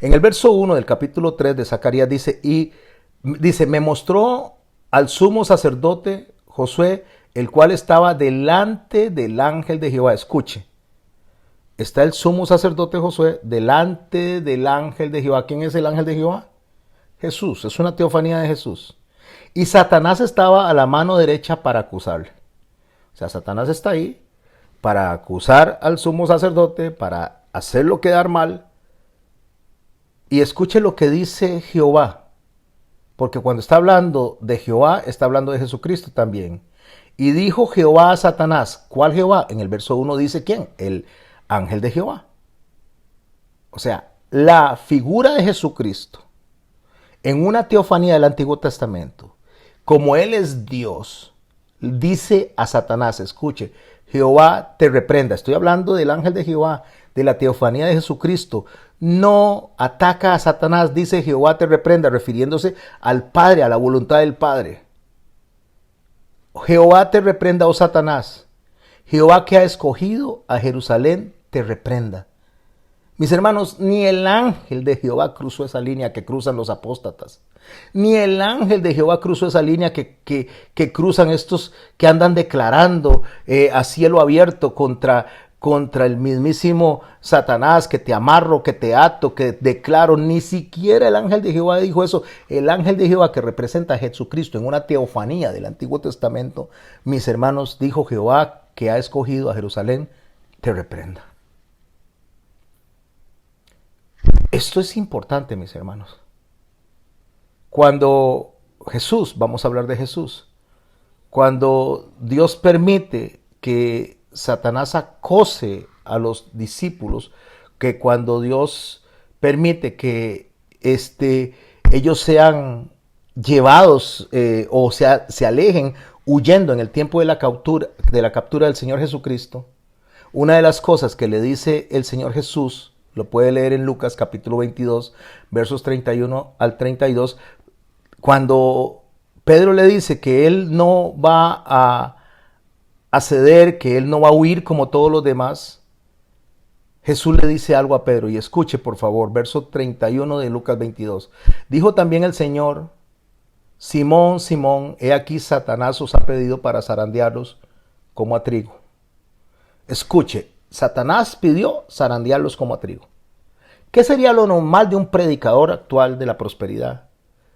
En el verso 1 del capítulo 3 de Zacarías dice, me mostró al sumo sacerdote Josué, el cual estaba delante del ángel de Jehová. Escuche. Está el sumo sacerdote Josué delante del ángel de Jehová. ¿Quién es el ángel de Jehová? Jesús, es una teofanía de Jesús. Y Satanás estaba a la mano derecha para acusarle. O sea, Satanás está ahí para acusar al sumo sacerdote, para hacerlo quedar mal. Y escuche lo que dice Jehová. Porque cuando está hablando de Jehová, está hablando de Jesucristo también. Y dijo Jehová a Satanás. ¿Cuál Jehová? En el verso 1 dice ¿quién? El ángel de Jehová. O sea, la figura de Jesucristo en una teofanía del Antiguo Testamento, como Él es Dios, dice a Satanás, escuche, Jehová te reprenda. Estoy hablando del ángel de Jehová, de la teofanía de Jesucristo. No ataca a Satanás, dice Jehová te reprenda, refiriéndose al Padre, a la voluntad del Padre. Jehová te reprenda, oh Satanás. Jehová que ha escogido a Jerusalén te reprenda. Mis hermanos, ni el ángel de Jehová cruzó esa línea que cruzan los apóstatas. Ni el ángel de Jehová cruzó esa línea que cruzan estos que andan declarando a cielo abierto contra el mismísimo Satanás, que te amarro, que te ato, que declaro. Ni siquiera el ángel de Jehová dijo eso. El ángel de Jehová, que representa a Jesucristo en una teofanía del Antiguo Testamento, mis hermanos, dijo: Jehová que ha escogido a Jerusalén te reprenda. Esto es importante, mis hermanos. Cuando Jesús, vamos a hablar de Jesús, cuando Dios permite que Satanás acose a los discípulos, que cuando Dios permite que ellos sean llevados o se alejen huyendo en el tiempo de la captura del Señor Jesucristo, una de las cosas que le dice el Señor Jesús, lo puede leer en Lucas capítulo 22, versos 31 al 32, cuando Pedro le dice que él no va a ceder, que él no va a huir como todos los demás, Jesús le dice algo a Pedro, y escuche por favor, verso 31 de Lucas 22. Dijo también el Señor: Simón, Simón, he aquí Satanás os ha pedido para zarandearlos como a trigo. Escuche, Satanás pidió zarandearlos como a trigo. ¿Qué sería lo normal de un predicador actual de la prosperidad?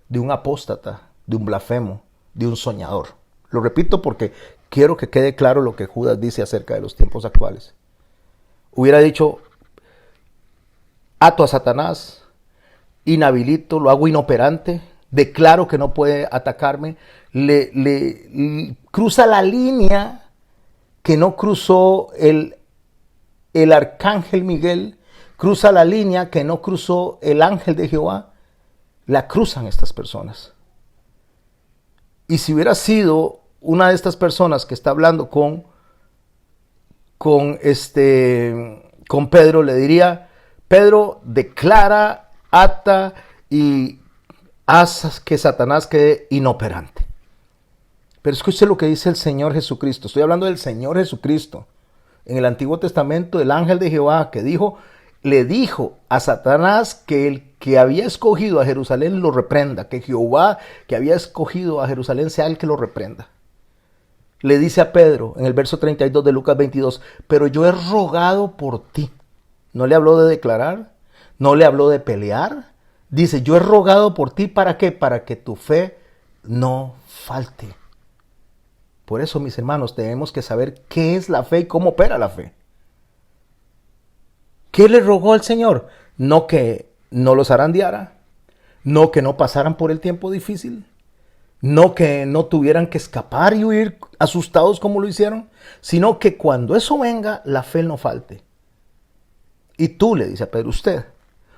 De un apóstata, de un blasfemo, de un soñador. Lo repito porque quiero que quede claro lo que Judas dice acerca de los tiempos actuales. Hubiera dicho: ato a Satanás, inhabilito, lo hago inoperante, declaro que no puede atacarme, le cruza la línea que no cruzó el arcángel Miguel, cruza la línea que no cruzó el ángel de Jehová. La cruzan estas personas. Y si hubiera sido una de estas personas que está hablando con Pedro, le diría: Pedro, declara, ata y haz que Satanás quede inoperante. Pero escuche lo que dice el Señor Jesucristo. Estoy hablando del Señor Jesucristo. En el Antiguo Testamento, el ángel de Jehová le dijo a Satanás que el que había escogido a Jerusalén lo reprenda, que Jehová que había escogido a Jerusalén sea el que lo reprenda. Le dice a Pedro en el verso 32 de Lucas 22, pero yo he rogado por ti. No le habló de declarar, no le habló de pelear. Dice, yo he rogado por ti, ¿para qué? Para que tu fe no falte. Por eso, mis hermanos, tenemos que saber qué es la fe y cómo opera la fe. ¿Qué le rogó al Señor? No que no los zarandeara, no que no pasaran por el tiempo difícil, no que no tuvieran que escapar y huir asustados como lo hicieron, sino que cuando eso venga, la fe no falte. Y tú, le dice a Pedro, usted,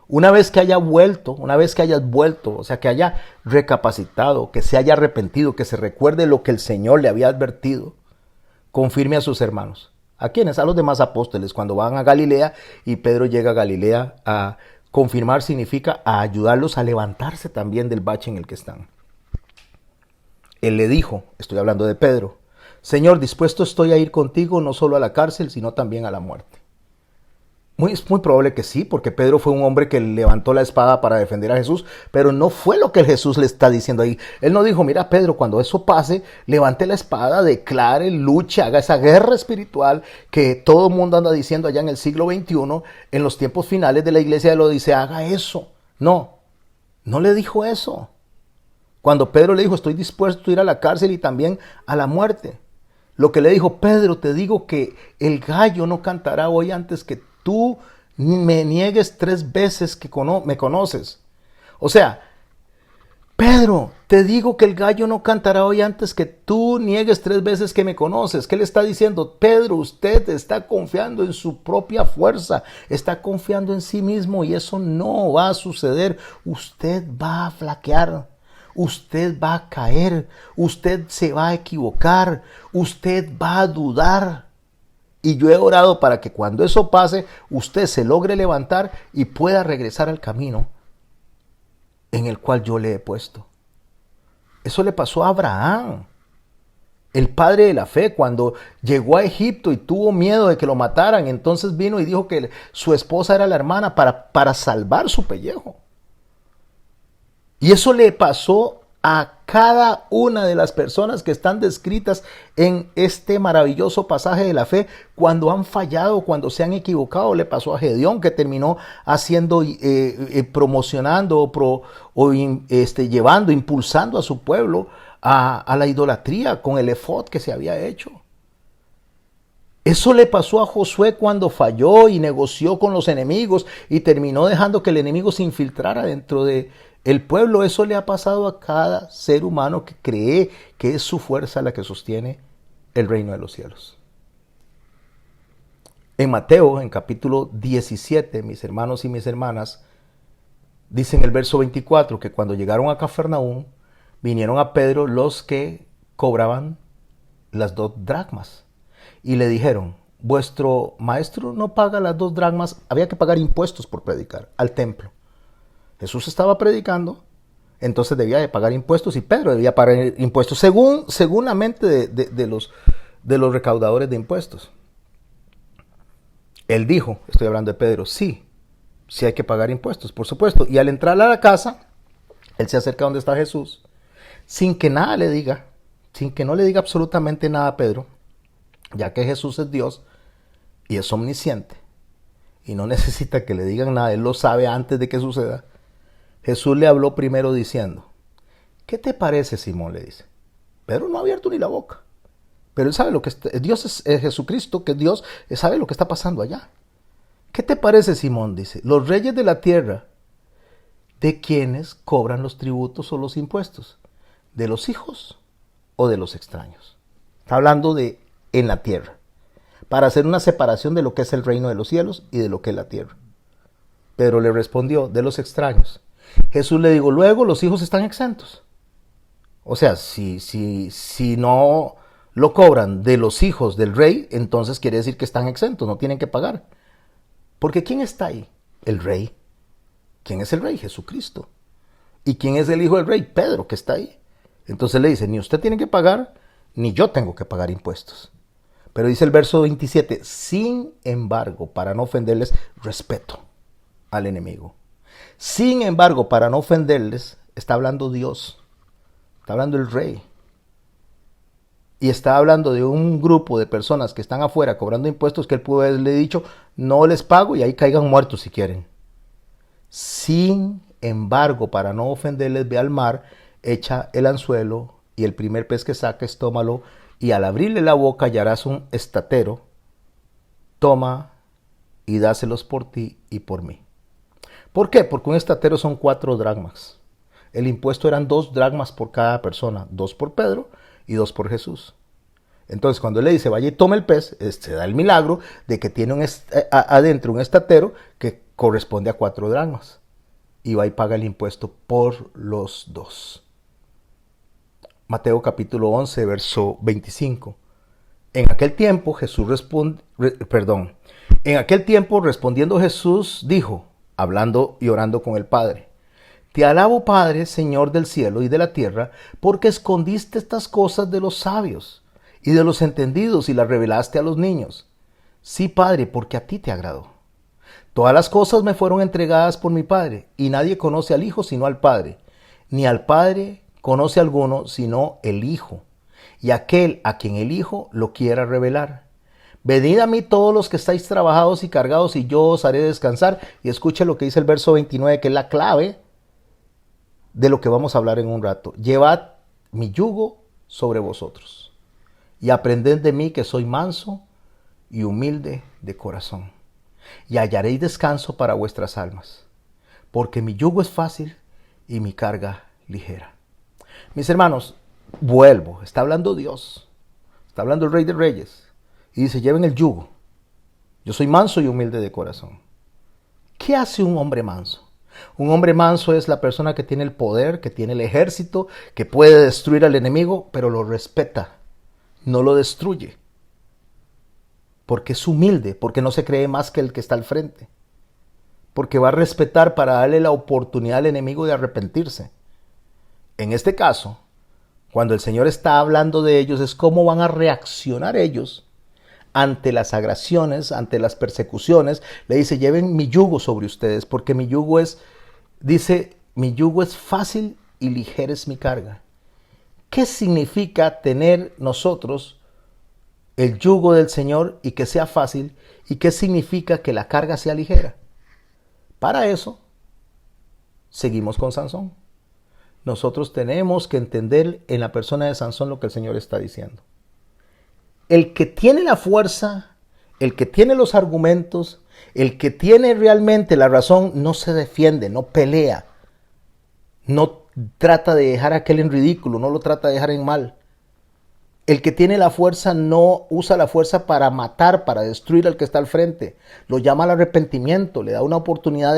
una vez que hayas vuelto, o sea, que haya recapacitado, que se haya arrepentido, que se recuerde lo que el Señor le había advertido, confirme a sus hermanos. ¿A quiénes? A los demás apóstoles. Cuando van a Galilea y Pedro llega a Galilea, a confirmar significa a ayudarlos a levantarse también del bache en el que están. Él le dijo, estoy hablando de Pedro, Señor, dispuesto estoy a ir contigo no solo a la cárcel, sino también a la muerte. Es muy probable que sí, porque Pedro fue un hombre que levantó la espada para defender a Jesús, pero no fue lo que Jesús le está diciendo ahí. Él no dijo, mira Pedro, cuando eso pase, levante la espada, declare, luche, haga esa guerra espiritual que todo el mundo anda diciendo allá en el siglo XXI, en los tiempos finales de la iglesia de la Odisea, haga eso. No le dijo eso. Cuando Pedro le dijo, estoy dispuesto a ir a la cárcel y también a la muerte. Lo que le dijo, Pedro, te digo que el gallo no cantará hoy antes que tú me niegues 3 veces que me conoces. O sea, Pedro, te digo que el gallo no cantará hoy antes que tú niegues 3 veces que me conoces. ¿Qué le está diciendo? Pedro, usted está confiando en su propia fuerza, está confiando en sí mismo y eso no va a suceder. Usted va a flaquear, usted va a caer, usted se va a equivocar, usted va a dudar. Y yo he orado para que cuando eso pase, usted se logre levantar y pueda regresar al camino en el cual yo le he puesto. Eso le pasó a Abraham, el padre de la fe, cuando llegó a Egipto y tuvo miedo de que lo mataran. Entonces vino y dijo que su esposa era la hermana para salvar su pellejo. Y eso le pasó a cada una de las personas que están descritas en este maravilloso pasaje de la fe, cuando han fallado, cuando se han equivocado. Le pasó a Gedeón, que terminó haciendo, promocionando llevando, impulsando a su pueblo a la idolatría con el efod que se había hecho. Eso le pasó a Josué cuando falló y negoció con los enemigos y terminó dejando que el enemigo se infiltrara dentro de el pueblo. Eso le ha pasado a cada ser humano que cree que es su fuerza la que sostiene el reino de los cielos. En Mateo, en capítulo 17, mis hermanos y mis hermanas, dice en el verso 24 que cuando llegaron a Cafarnaúm, vinieron a Pedro los que cobraban las 2 dracmas. Y le dijeron, vuestro maestro no paga las 2 dracmas. Había que pagar impuestos por predicar al templo. Jesús estaba predicando, entonces debía de pagar impuestos y Pedro debía pagar impuestos según la mente de los recaudadores de impuestos. Él dijo, estoy hablando de Pedro, sí hay que pagar impuestos, por supuesto. Y al entrar a la casa, él se acerca donde está Jesús, sin que nada le diga, sin que no le diga absolutamente nada a Pedro, ya que Jesús es Dios y es omnisciente y no necesita que le digan nada, él lo sabe antes de que suceda. Jesús le habló primero diciendo, ¿qué te parece, Simón? Le dice. Pedro no ha abierto ni la boca, pero él sabe lo que Dios es Jesucristo, que es Dios, él sabe lo que está pasando allá. ¿Qué te parece, Simón? Dice, los reyes de la tierra, ¿de quiénes cobran los tributos o los impuestos? ¿De los hijos o de los extraños? Está hablando de en la tierra, para hacer una separación de lo que es el reino de los cielos y de lo que es la tierra. Pedro le respondió, de los extraños. Jesús le dijo, luego los hijos están exentos. O sea, si no lo cobran de los hijos del rey, entonces quiere decir que están exentos, no tienen que pagar. Porque ¿quién está ahí? El rey. ¿Quién es el rey? Jesucristo. ¿Y quién es el hijo del rey? Pedro, que está ahí. Entonces le dice, ni usted tiene que pagar, ni yo tengo que pagar impuestos. Pero dice el verso 27, sin embargo, para no ofenderles, respeto al enemigo. Sin embargo, para no ofenderles, está hablando Dios, está hablando el rey. Y está hablando de un grupo de personas que están afuera cobrando impuestos que él pudo haberle dicho, no les pago y ahí caigan muertos si quieren. Sin embargo, para no ofenderles, ve al mar, echa el anzuelo y el primer pez que saques, tómalo y al abrirle la boca hallarás un estatero. Toma y dáselos por ti y por mí. ¿Por qué? Porque un estatero son 4 dracmas. El impuesto eran 2 dracmas por cada persona, 2 por Pedro y 2 por Jesús. Entonces cuando él le dice, vaya y tome el pez, se da el milagro de que tiene adentro un estatero que corresponde a 4 dracmas. Y va y paga el impuesto por los 2. Mateo capítulo 11, verso 25. En aquel tiempo respondiendo Jesús dijo, hablando y orando con el Padre, te alabo, Padre, Señor del cielo y de la tierra, porque escondiste estas cosas de los sabios y de los entendidos y las revelaste a los niños. Sí, Padre, porque a ti te agradó. Todas las cosas me fueron entregadas por mi Padre, y nadie conoce al Hijo sino al Padre, ni al Padre conoce alguno sino el Hijo, y aquel a quien el Hijo lo quiera revelar. Venid a mí todos los que estáis trabajados y cargados, y yo os haré descansar. Y escuche lo que dice el verso 29, que es la clave de lo que vamos a hablar en un rato. Llevad mi yugo sobre vosotros, y aprended de mí que soy manso y humilde de corazón, y hallaréis descanso para vuestras almas, porque mi yugo es fácil y mi carga ligera. Mis hermanos, vuelvo, está hablando Dios, está hablando el Rey de Reyes, y dice, lleven el yugo. Yo soy manso y humilde de corazón. ¿Qué hace un hombre manso? Un hombre manso es la persona que tiene el poder, que tiene el ejército, que puede destruir al enemigo, pero lo respeta, no lo destruye. Porque es humilde, porque no se cree más que el que está al frente. Porque va a respetar para darle la oportunidad al enemigo de arrepentirse. En este caso, cuando el Señor está hablando de ellos, es cómo van a reaccionar ellos ante las agresiones, ante las persecuciones. Le dice, lleven mi yugo sobre ustedes, porque mi yugo es, dice, mi yugo es fácil y ligera es mi carga. ¿Qué significa tener nosotros el yugo del Señor y que sea fácil? ¿Y qué significa que la carga sea ligera? Para eso, seguimos con Sansón. Nosotros tenemos que entender en la persona de Sansón lo que el Señor está diciendo. El que tiene la fuerza, el que tiene los argumentos, el que tiene realmente la razón, no se defiende, no pelea, no trata de dejar a aquel en ridículo, no lo trata de dejar en mal. El que tiene la fuerza no usa la fuerza para matar, para destruir al que está al frente. Lo llama al arrepentimiento, le da una oportunidad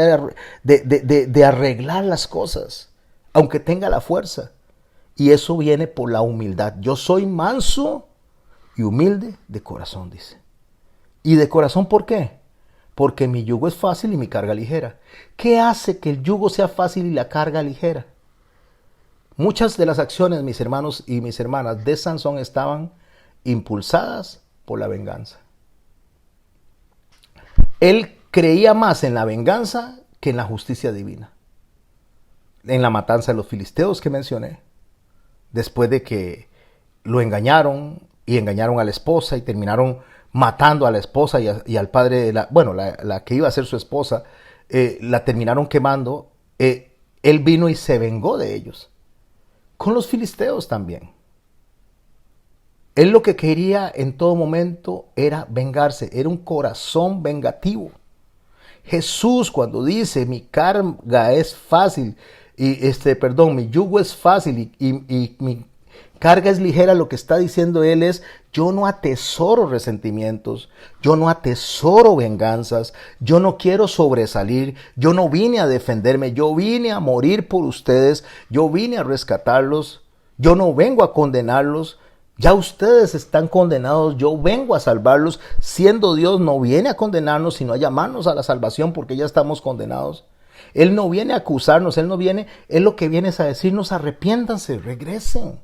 de arreglar las cosas, aunque tenga la fuerza. Y eso viene por la humildad. Yo soy manso y humilde de corazón, dice. ¿Y de corazón por qué? Porque mi yugo es fácil y mi carga ligera. ¿Qué hace que el yugo sea fácil y la carga ligera? Muchas de las acciones, mis hermanos y mis hermanas, de Sansón estaban impulsadas por la venganza. Él creía más en la venganza que en la justicia divina. En la matanza de los filisteos que mencioné, después de que lo engañaron y engañaron a la esposa y terminaron matando a la esposa y al padre de la que iba a ser su esposa, la terminaron quemando. Él vino y se vengó de ellos. Con los filisteos también. Él lo que quería en todo momento era vengarse, era un corazón vengativo. Jesús, cuando dice mi carga es fácil, mi yugo es fácil y mi carga es ligera, lo que está diciendo él es, yo no atesoro resentimientos, yo no atesoro venganzas, yo no quiero sobresalir, yo no vine a defenderme, yo vine a morir por ustedes, yo vine a rescatarlos, yo no vengo a condenarlos, ya ustedes están condenados, yo vengo a salvarlos, siendo Dios no viene a condenarnos, sino a llamarnos a la salvación porque ya estamos condenados. Él no viene a acusarnos, Él lo que viene es a decirnos arrepiéntanse, regresen.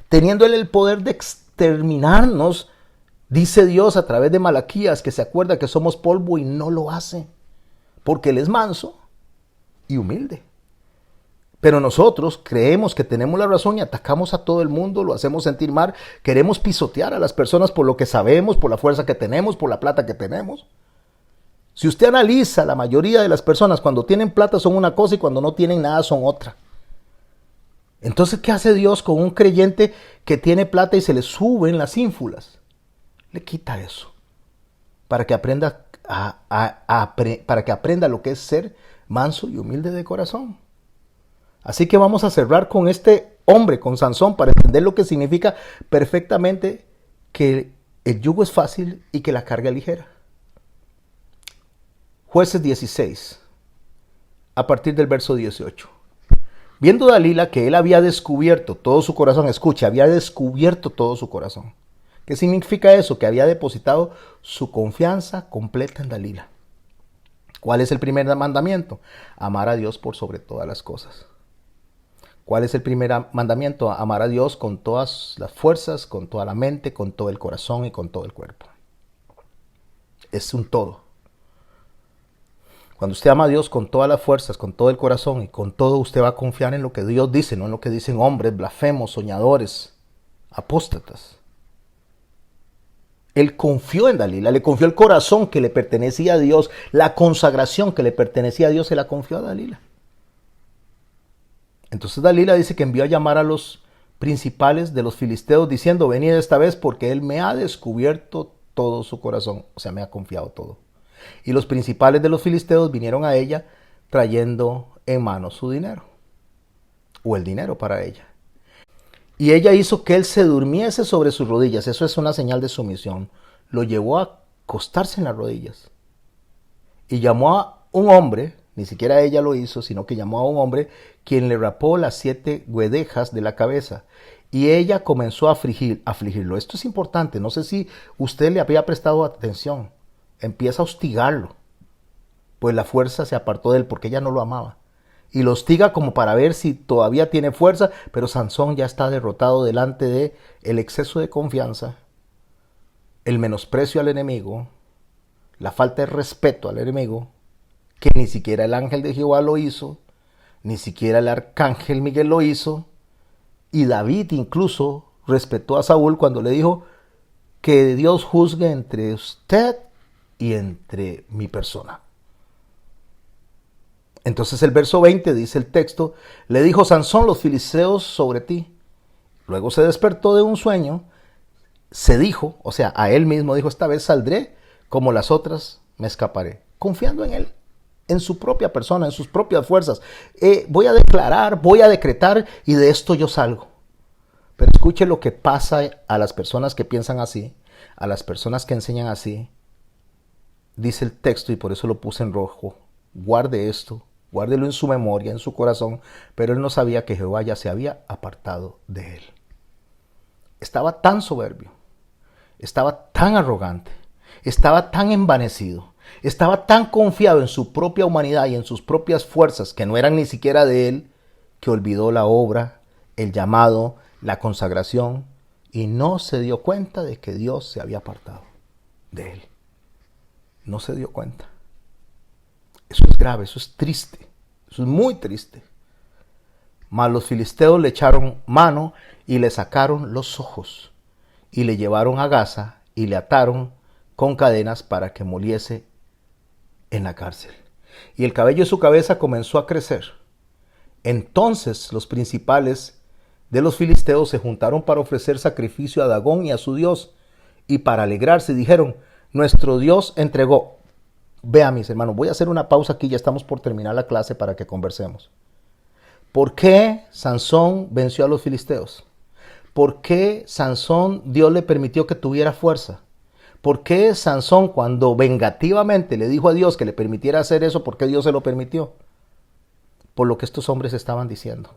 Teniendo Él el poder de exterminarnos, dice Dios a través de Malaquías que se acuerda que somos polvo y no lo hace, porque Él es manso y humilde. Pero nosotros creemos que tenemos la razón y atacamos a todo el mundo, lo hacemos sentir mal, queremos pisotear a las personas por lo que sabemos, por la fuerza que tenemos, por la plata que tenemos. Si usted analiza, la mayoría de las personas cuando tienen plata son una cosa y cuando no tienen nada son otra. Entonces, ¿qué hace Dios con un creyente que tiene plata y se le suben las ínfulas? Le quita eso para que aprenda para que aprenda lo que es ser manso y humilde de corazón. Así que vamos a cerrar con este hombre, con Sansón, para entender lo que significa perfectamente que el yugo es fácil y que la carga es ligera. Jueces 16, a partir del verso 18. Viendo Dalila que él había descubierto todo su corazón, escucha, había descubierto todo su corazón. ¿Qué significa eso? Que había depositado su confianza completa en Dalila. ¿Cuál es el primer mandamiento? Amar a Dios por sobre todas las cosas. ¿Cuál es el primer mandamiento? Amar a Dios con todas las fuerzas, con toda la mente, con todo el corazón y con todo el cuerpo. Es un todo. Cuando usted ama a Dios con todas las fuerzas, con todo el corazón y con todo, usted va a confiar en lo que Dios dice, no en lo que dicen hombres, blasfemos, soñadores, apóstatas. Él confió en Dalila, le confió el corazón que le pertenecía a Dios, la consagración que le pertenecía a Dios, se la confió a Dalila. Entonces Dalila dice que envió a llamar a los principales de los filisteos diciendo, venid esta vez porque él me ha descubierto todo su corazón, o sea, me ha confiado todo. Y los principales de los filisteos vinieron a ella trayendo en mano su dinero. o el dinero para ella. Y ella hizo que él se durmiese sobre sus rodillas. Eso es una señal de sumisión. Lo llevó a acostarse en las rodillas. Y llamó a un hombre, ni siquiera ella lo hizo, sino que llamó a un hombre quien le rapó las 7 guedejas de la cabeza. Y ella comenzó a afligirlo. Esto es importante. No sé si usted le había prestado atención. Empieza a hostigarlo. Pues la fuerza se apartó de él porque ella no lo amaba. Y lo hostiga como para ver si todavía tiene fuerza, pero Sansón ya está derrotado delante de el exceso de confianza, el menosprecio al enemigo, la falta de respeto al enemigo, que ni siquiera el ángel de Jehová lo hizo, ni siquiera el arcángel Miguel lo hizo, y David incluso respetó a Saúl cuando le dijo que Dios juzgue entre usted y entre mi persona. Entonces el verso 20 dice el texto, le dijo Sansón, los filisteos sobre ti. Luego se despertó de un sueño, se dijo, o sea, a él mismo dijo, esta vez saldré, como las otras me escaparé. Confiando en él, en su propia persona, en sus propias fuerzas. Voy a declarar, voy a decretar y de esto yo salgo. Pero escuche lo que pasa a las personas que piensan así, a las personas que enseñan así. Dice el texto y por eso lo puse en rojo. Guarde esto. Guárdelo en su memoria, en su corazón, pero él no sabía que Jehová ya se había apartado de él. Estaba tan soberbio, estaba tan arrogante, estaba tan envanecido, estaba tan confiado en su propia humanidad y en sus propias fuerzas, que no eran ni siquiera de él, que olvidó la obra, el llamado, la consagración, y no se dio cuenta de que Dios se había apartado de él. No se dio cuenta. Eso es grave, eso es triste, eso es muy triste. Mas los filisteos le echaron mano y le sacaron los ojos y le llevaron a Gaza y le ataron con cadenas para que muriese en la cárcel. Y el cabello de su cabeza comenzó a crecer. Entonces los principales de los filisteos se juntaron para ofrecer sacrificio a Dagón y a su Dios, y para alegrarse dijeron, nuestro Dios entregó. Vea, mis hermanos, voy a hacer una pausa aquí, ya estamos por terminar la clase para que conversemos. ¿Por qué Sansón venció a los filisteos? ¿Por qué Sansón Dios le permitió que tuviera fuerza? ¿Por qué Sansón cuando vengativamente le dijo a Dios que le permitiera hacer eso, por qué Dios se lo permitió? Por lo que estos hombres estaban diciendo.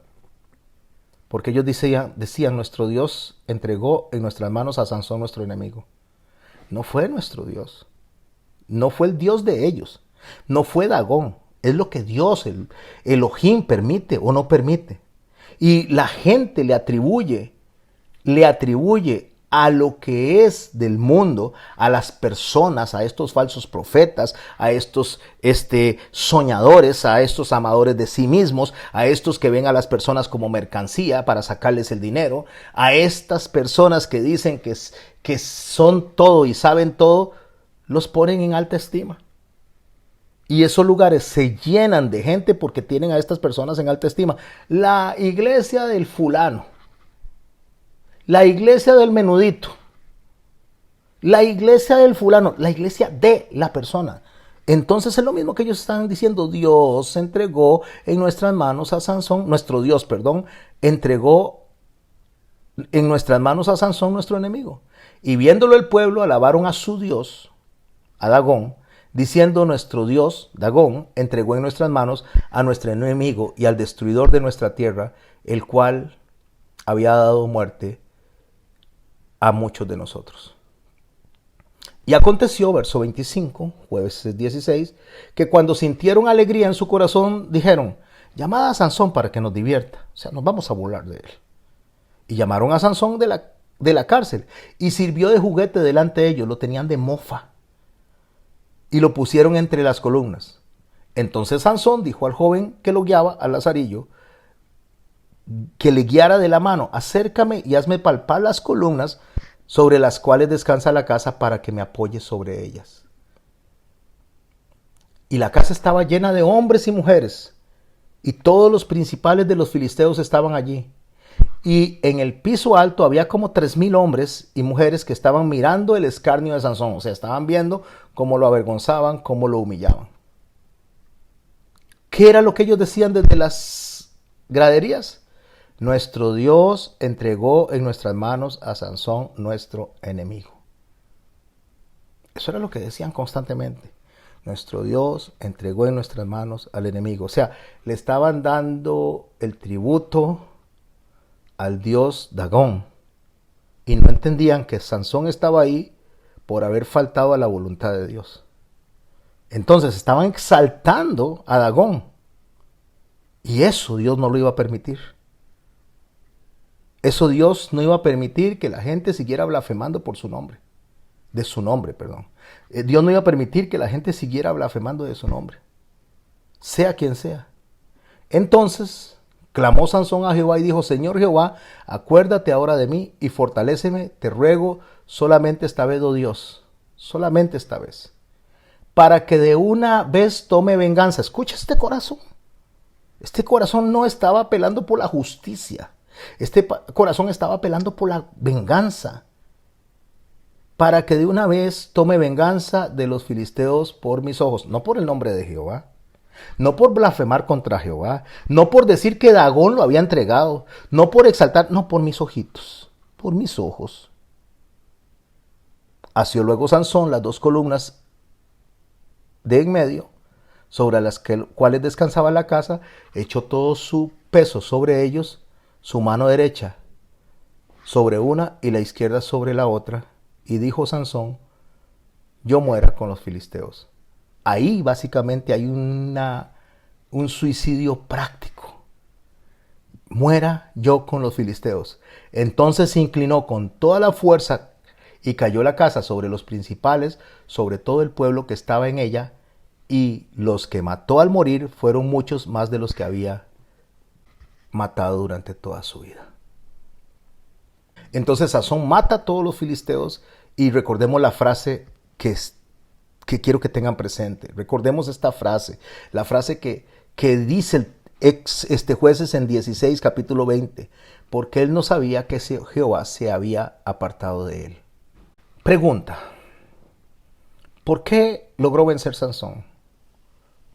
Porque ellos decían, nuestro Dios entregó en nuestras manos a Sansón, nuestro enemigo. No fue nuestro Dios. No fue el Dios de ellos. No fue Dagón. Es lo que Dios, el Elohim, permite o no permite. Y la gente le atribuye a lo que es del mundo, a las personas, a estos falsos profetas, a estos soñadores, a estos amadores de sí mismos, a estos que ven a las personas como mercancía para sacarles el dinero, a estas personas que dicen que son todo y saben todo, los ponen en alta estima. Y esos lugares se llenan de gente porque tienen a estas personas en alta estima. La iglesia del fulano, la iglesia del menudito, la iglesia del fulano, la iglesia de la persona. Entonces es lo mismo que ellos están diciendo. Dios entregó en nuestras manos a Sansón, nuestro Dios, entregó en nuestras manos a Sansón, nuestro enemigo. Y viéndolo el pueblo, alabaron a su Dios, a Dagón, diciendo, nuestro Dios, Dagón, entregó en nuestras manos a nuestro enemigo y al destruidor de nuestra tierra, el cual había dado muerte a muchos de nosotros. Y aconteció, verso 25, jueves 16, que cuando sintieron alegría en su corazón, dijeron, llamad a Sansón para que nos divierta. O sea, nos vamos a burlar de él. Y llamaron a Sansón de la cárcel, y sirvió de juguete delante de ellos, lo tenían de mofa, y lo pusieron entre las columnas. Entonces Sansón dijo al joven que lo guiaba, al lazarillo, que le guiara de la mano, acércame y hazme palpar las columnas sobre las cuales descansa la casa para que me apoye sobre ellas. Y la casa estaba llena de hombres y mujeres, y todos los principales de los filisteos estaban allí. Y en el piso alto había como 3,000 hombres y mujeres que estaban mirando el escarnio de Sansón. O sea, estaban viendo cómo lo avergonzaban, cómo lo humillaban. ¿Qué era lo que ellos decían desde las graderías? Nuestro Dios entregó en nuestras manos a Sansón, nuestro enemigo. Eso era lo que decían constantemente. Nuestro Dios entregó en nuestras manos al enemigo. O sea, le estaban dando el tributo al dios Dagón. Y no entendían que Sansón estaba ahí por haber faltado a la voluntad de Dios. Entonces estaban exaltando a Dagón. Y eso Dios no lo iba a permitir. Eso Dios no iba a permitir que la gente siguiera blasfemando por su nombre. De su nombre, perdón. Dios no iba a permitir que la gente siguiera blasfemando de su nombre. Sea quien sea. Entonces clamó Sansón a Jehová y dijo: Señor Jehová, acuérdate ahora de mí y fortaléceme, te ruego, solamente esta vez, oh Dios, solamente esta vez, para que de una vez tome venganza. Escucha este corazón. Este corazón no estaba apelando por la justicia. Este corazón estaba apelando por la venganza. Para que de una vez tome venganza de los filisteos por mis ojos. No por el nombre de Jehová. No por blasfemar contra Jehová. No por decir que Dagón lo había entregado. No por exaltar. No, por mis ojitos. Por mis ojos. Asió luego Sansón las dos columnas de en medio, sobre las cuales descansaba la casa, echó todo su peso sobre ellos, su mano derecha sobre una y la izquierda sobre la otra, y dijo Sansón: yo muera con los filisteos. Ahí básicamente hay un suicidio práctico. Muera yo con los filisteos. Entonces se inclinó con toda la fuerza y cayó la casa sobre los principales, sobre todo el pueblo que estaba en ella, y los que mató al morir fueron muchos más de los que había matado durante toda su vida. Entonces Sansón mata a todos los filisteos, y recordemos la frase que quiero que tengan presente. Recordemos esta frase, la frase que dice Jueces en 16, capítulo 20, porque él no sabía que Jehová se había apartado de él. Pregunta: ¿por qué logró vencer Sansón?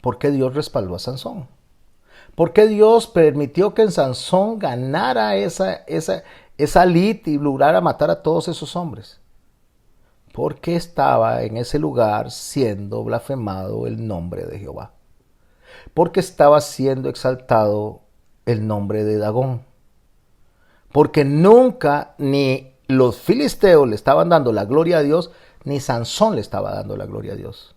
¿Por qué Dios respaldó a Sansón? ¿Por qué Dios permitió que Sansón ganara esa lid y lograra matar a todos esos hombres? Porque estaba en ese lugar siendo blasfemado el nombre de Jehová. Porque estaba siendo exaltado el nombre de Dagón. Porque nunca ni los filisteos le estaban dando la gloria a Dios, ni Sansón le estaba dando la gloria a Dios.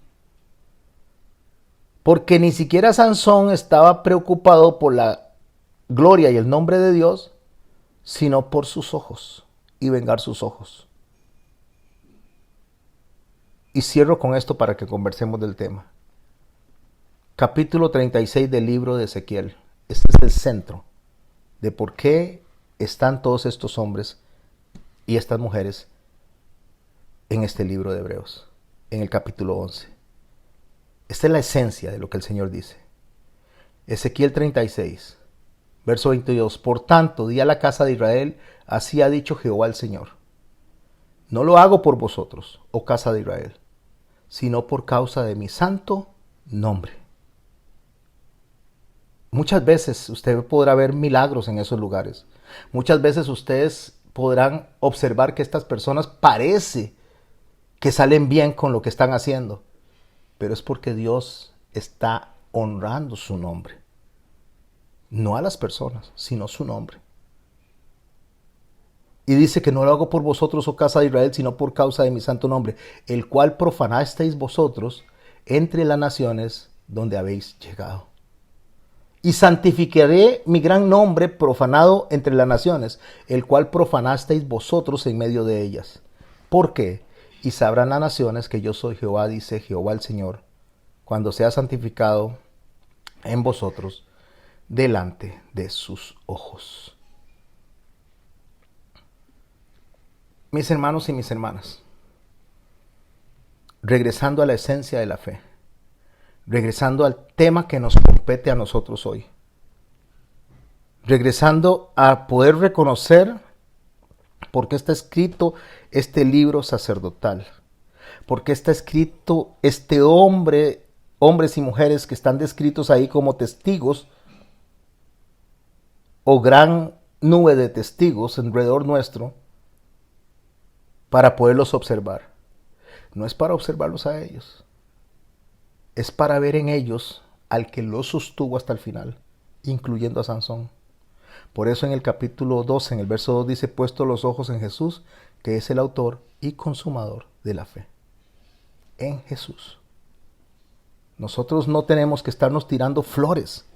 Porque ni siquiera Sansón estaba preocupado por la gloria y el nombre de Dios, sino por sus ojos y vengar sus ojos. Y cierro con esto para que conversemos del tema. Capítulo 36 del libro de Ezequiel. Este es el centro de por qué están todos estos hombres y estas mujeres en este libro de Hebreos, en el capítulo 11. Esta es la esencia de lo que el Señor dice. Ezequiel 36, verso 22. Por tanto, di a la casa de Israel: así ha dicho Jehová el Señor. No lo hago por vosotros, oh casa de Israel, sino por causa de mi santo nombre. Muchas veces usted podrá ver milagros en esos lugares. Muchas veces ustedes podrán observar que estas personas parece que salen bien con lo que están haciendo, pero es porque Dios está honrando su nombre. No a las personas, sino su nombre. Y dice que no lo hago por vosotros, oh casa de Israel, sino por causa de mi santo nombre, el cual profanasteis vosotros entre las naciones donde habéis llegado. Y santificaré mi gran nombre profanado entre las naciones, el cual profanasteis vosotros en medio de ellas. ¿Por qué? Y sabrán las naciones que yo soy Jehová, dice Jehová el Señor, cuando sea santificado en vosotros delante de sus ojos. Mis hermanos y mis hermanas, regresando a la esencia de la fe, regresando al tema que nos compete a nosotros hoy, regresando a poder reconocer por qué está escrito este libro sacerdotal, por qué está escrito hombres y mujeres que están descritos ahí como testigos o gran nube de testigos alrededor nuestro para poderlos observar. No es para observarlos a ellos, es para ver en ellos al que los sostuvo hasta el final, incluyendo a Sansón. Por eso en el capítulo 12, en el verso 2 dice, puesto los ojos en Jesús, que es el autor y consumador de la fe. En Jesús. Nosotros no tenemos que estarnos tirando flores.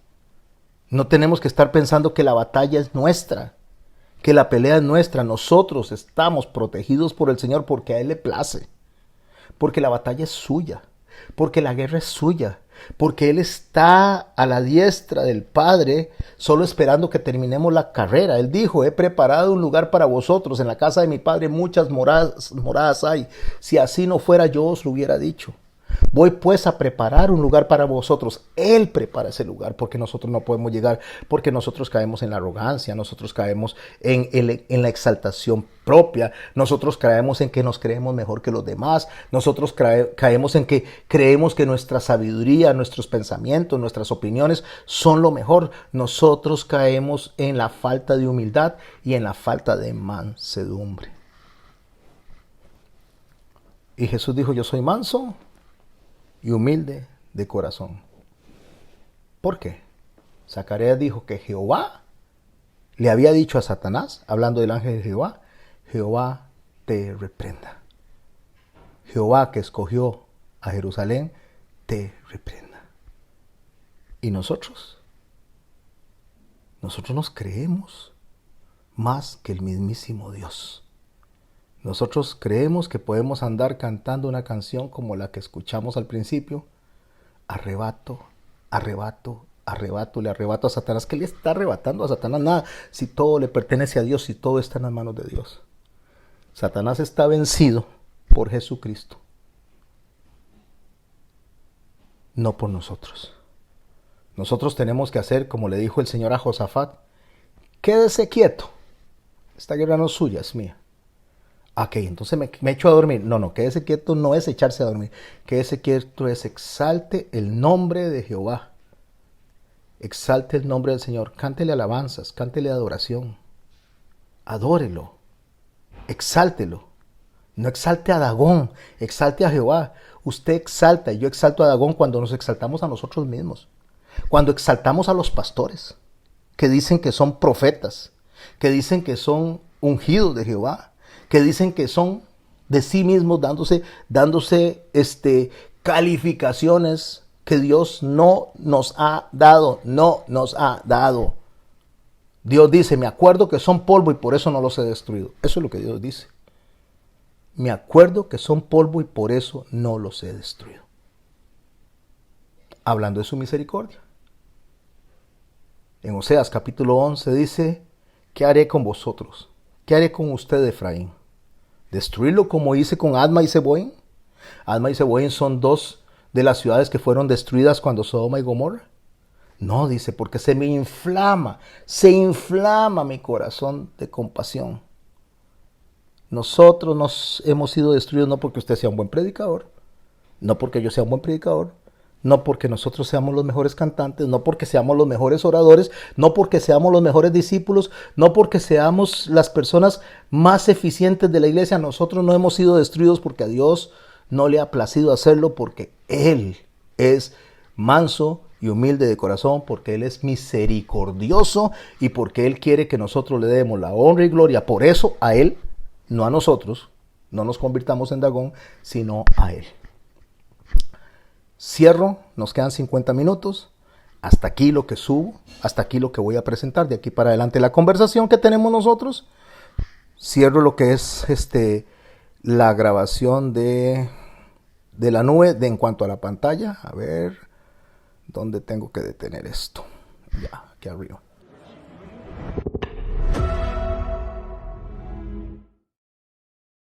No tenemos que estar pensando que la batalla es nuestra, que la pelea es nuestra. Nosotros estamos protegidos por el Señor porque a Él le place. Porque la batalla es suya. Porque la guerra es suya. Porque Él está a la diestra del Padre, solo esperando que terminemos la carrera. Él dijo, he preparado un lugar para vosotros. En la casa de mi Padre muchas moradas hay. Si así no fuera, yo os lo hubiera dicho. Voy pues a preparar un lugar para vosotros. Él prepara ese lugar porque nosotros no podemos llegar, porque nosotros caemos en la arrogancia, nosotros caemos en la exaltación propia, nosotros caemos en que nos creemos mejor que los demás, nosotros caemos en que creemos que nuestra sabiduría, nuestros pensamientos, nuestras opiniones son lo mejor. Nosotros caemos en la falta de humildad y en la falta de mansedumbre. Y Jesús dijo, yo soy manso y humilde de corazón. ¿Por qué? Zacarías dijo que Jehová le había dicho a Satanás, hablando del ángel de Jehová, Jehová te reprenda. Jehová que escogió a Jerusalén, te reprenda. ¿Y nosotros? Nosotros nos creemos más que el mismísimo Dios. Nosotros creemos que podemos andar cantando una canción como la que escuchamos al principio. Arrebato, arrebato, arrebato, le arrebato a Satanás. ¿Qué le está arrebatando a Satanás? Nada, si todo le pertenece a Dios, si todo está en las manos de Dios. Satanás está vencido por Jesucristo, no por nosotros. Nosotros tenemos que hacer como le dijo el Señor a Josafat, quédese quieto, esta guerra no es suya, es mía. Ok, entonces me echo a dormir. No, quédese quieto no es echarse a dormir. Quédese quieto es exalte el nombre de Jehová. Exalte el nombre del Señor. Cántele alabanzas, cántele adoración. Adórelo. Exáltelo. No exalte a Dagón, exalte a Jehová. Usted exalta y yo exalto a Dagón cuando nos exaltamos a nosotros mismos. Cuando exaltamos a los pastores, que dicen que son profetas, que dicen que son ungidos de Jehová, que dicen que son de sí mismos dándose calificaciones que Dios no nos ha dado, Dios dice, me acuerdo que son polvo y por eso no los he destruido. Eso es lo que Dios dice. Me acuerdo que son polvo y por eso no los he destruido. Hablando de su misericordia. En Oseas capítulo 11 dice, ¿qué haré con vosotros? ¿Qué haré con usted, Efraín? ¿Destruirlo como hice con Adma y Zeboim? Adma y Zeboim son dos de las ciudades que fueron destruidas cuando Sodoma y Gomorra. No, dice, porque se inflama mi corazón de compasión. Nosotros nos hemos sido destruidos no porque usted sea un buen predicador, no porque yo sea un buen predicador, no porque nosotros seamos los mejores cantantes, no porque seamos los mejores oradores, no porque seamos los mejores discípulos, no porque seamos las personas más eficientes de la iglesia. Nosotros no hemos sido destruidos porque a Dios no le ha placido hacerlo, porque Él es manso y humilde de corazón, porque Él es misericordioso y porque Él quiere que nosotros le demos la honra y gloria. Por eso a Él, no a nosotros, no nos convirtamos en Dagón, sino a Él. Cierro, nos quedan 50 minutos. Hasta aquí lo que subo, hasta aquí lo que voy a presentar. De aquí para adelante la conversación que tenemos nosotros. Cierro lo que es la grabación de la nube en cuanto a la pantalla. A ver, ¿dónde tengo que detener esto? Ya, aquí arriba.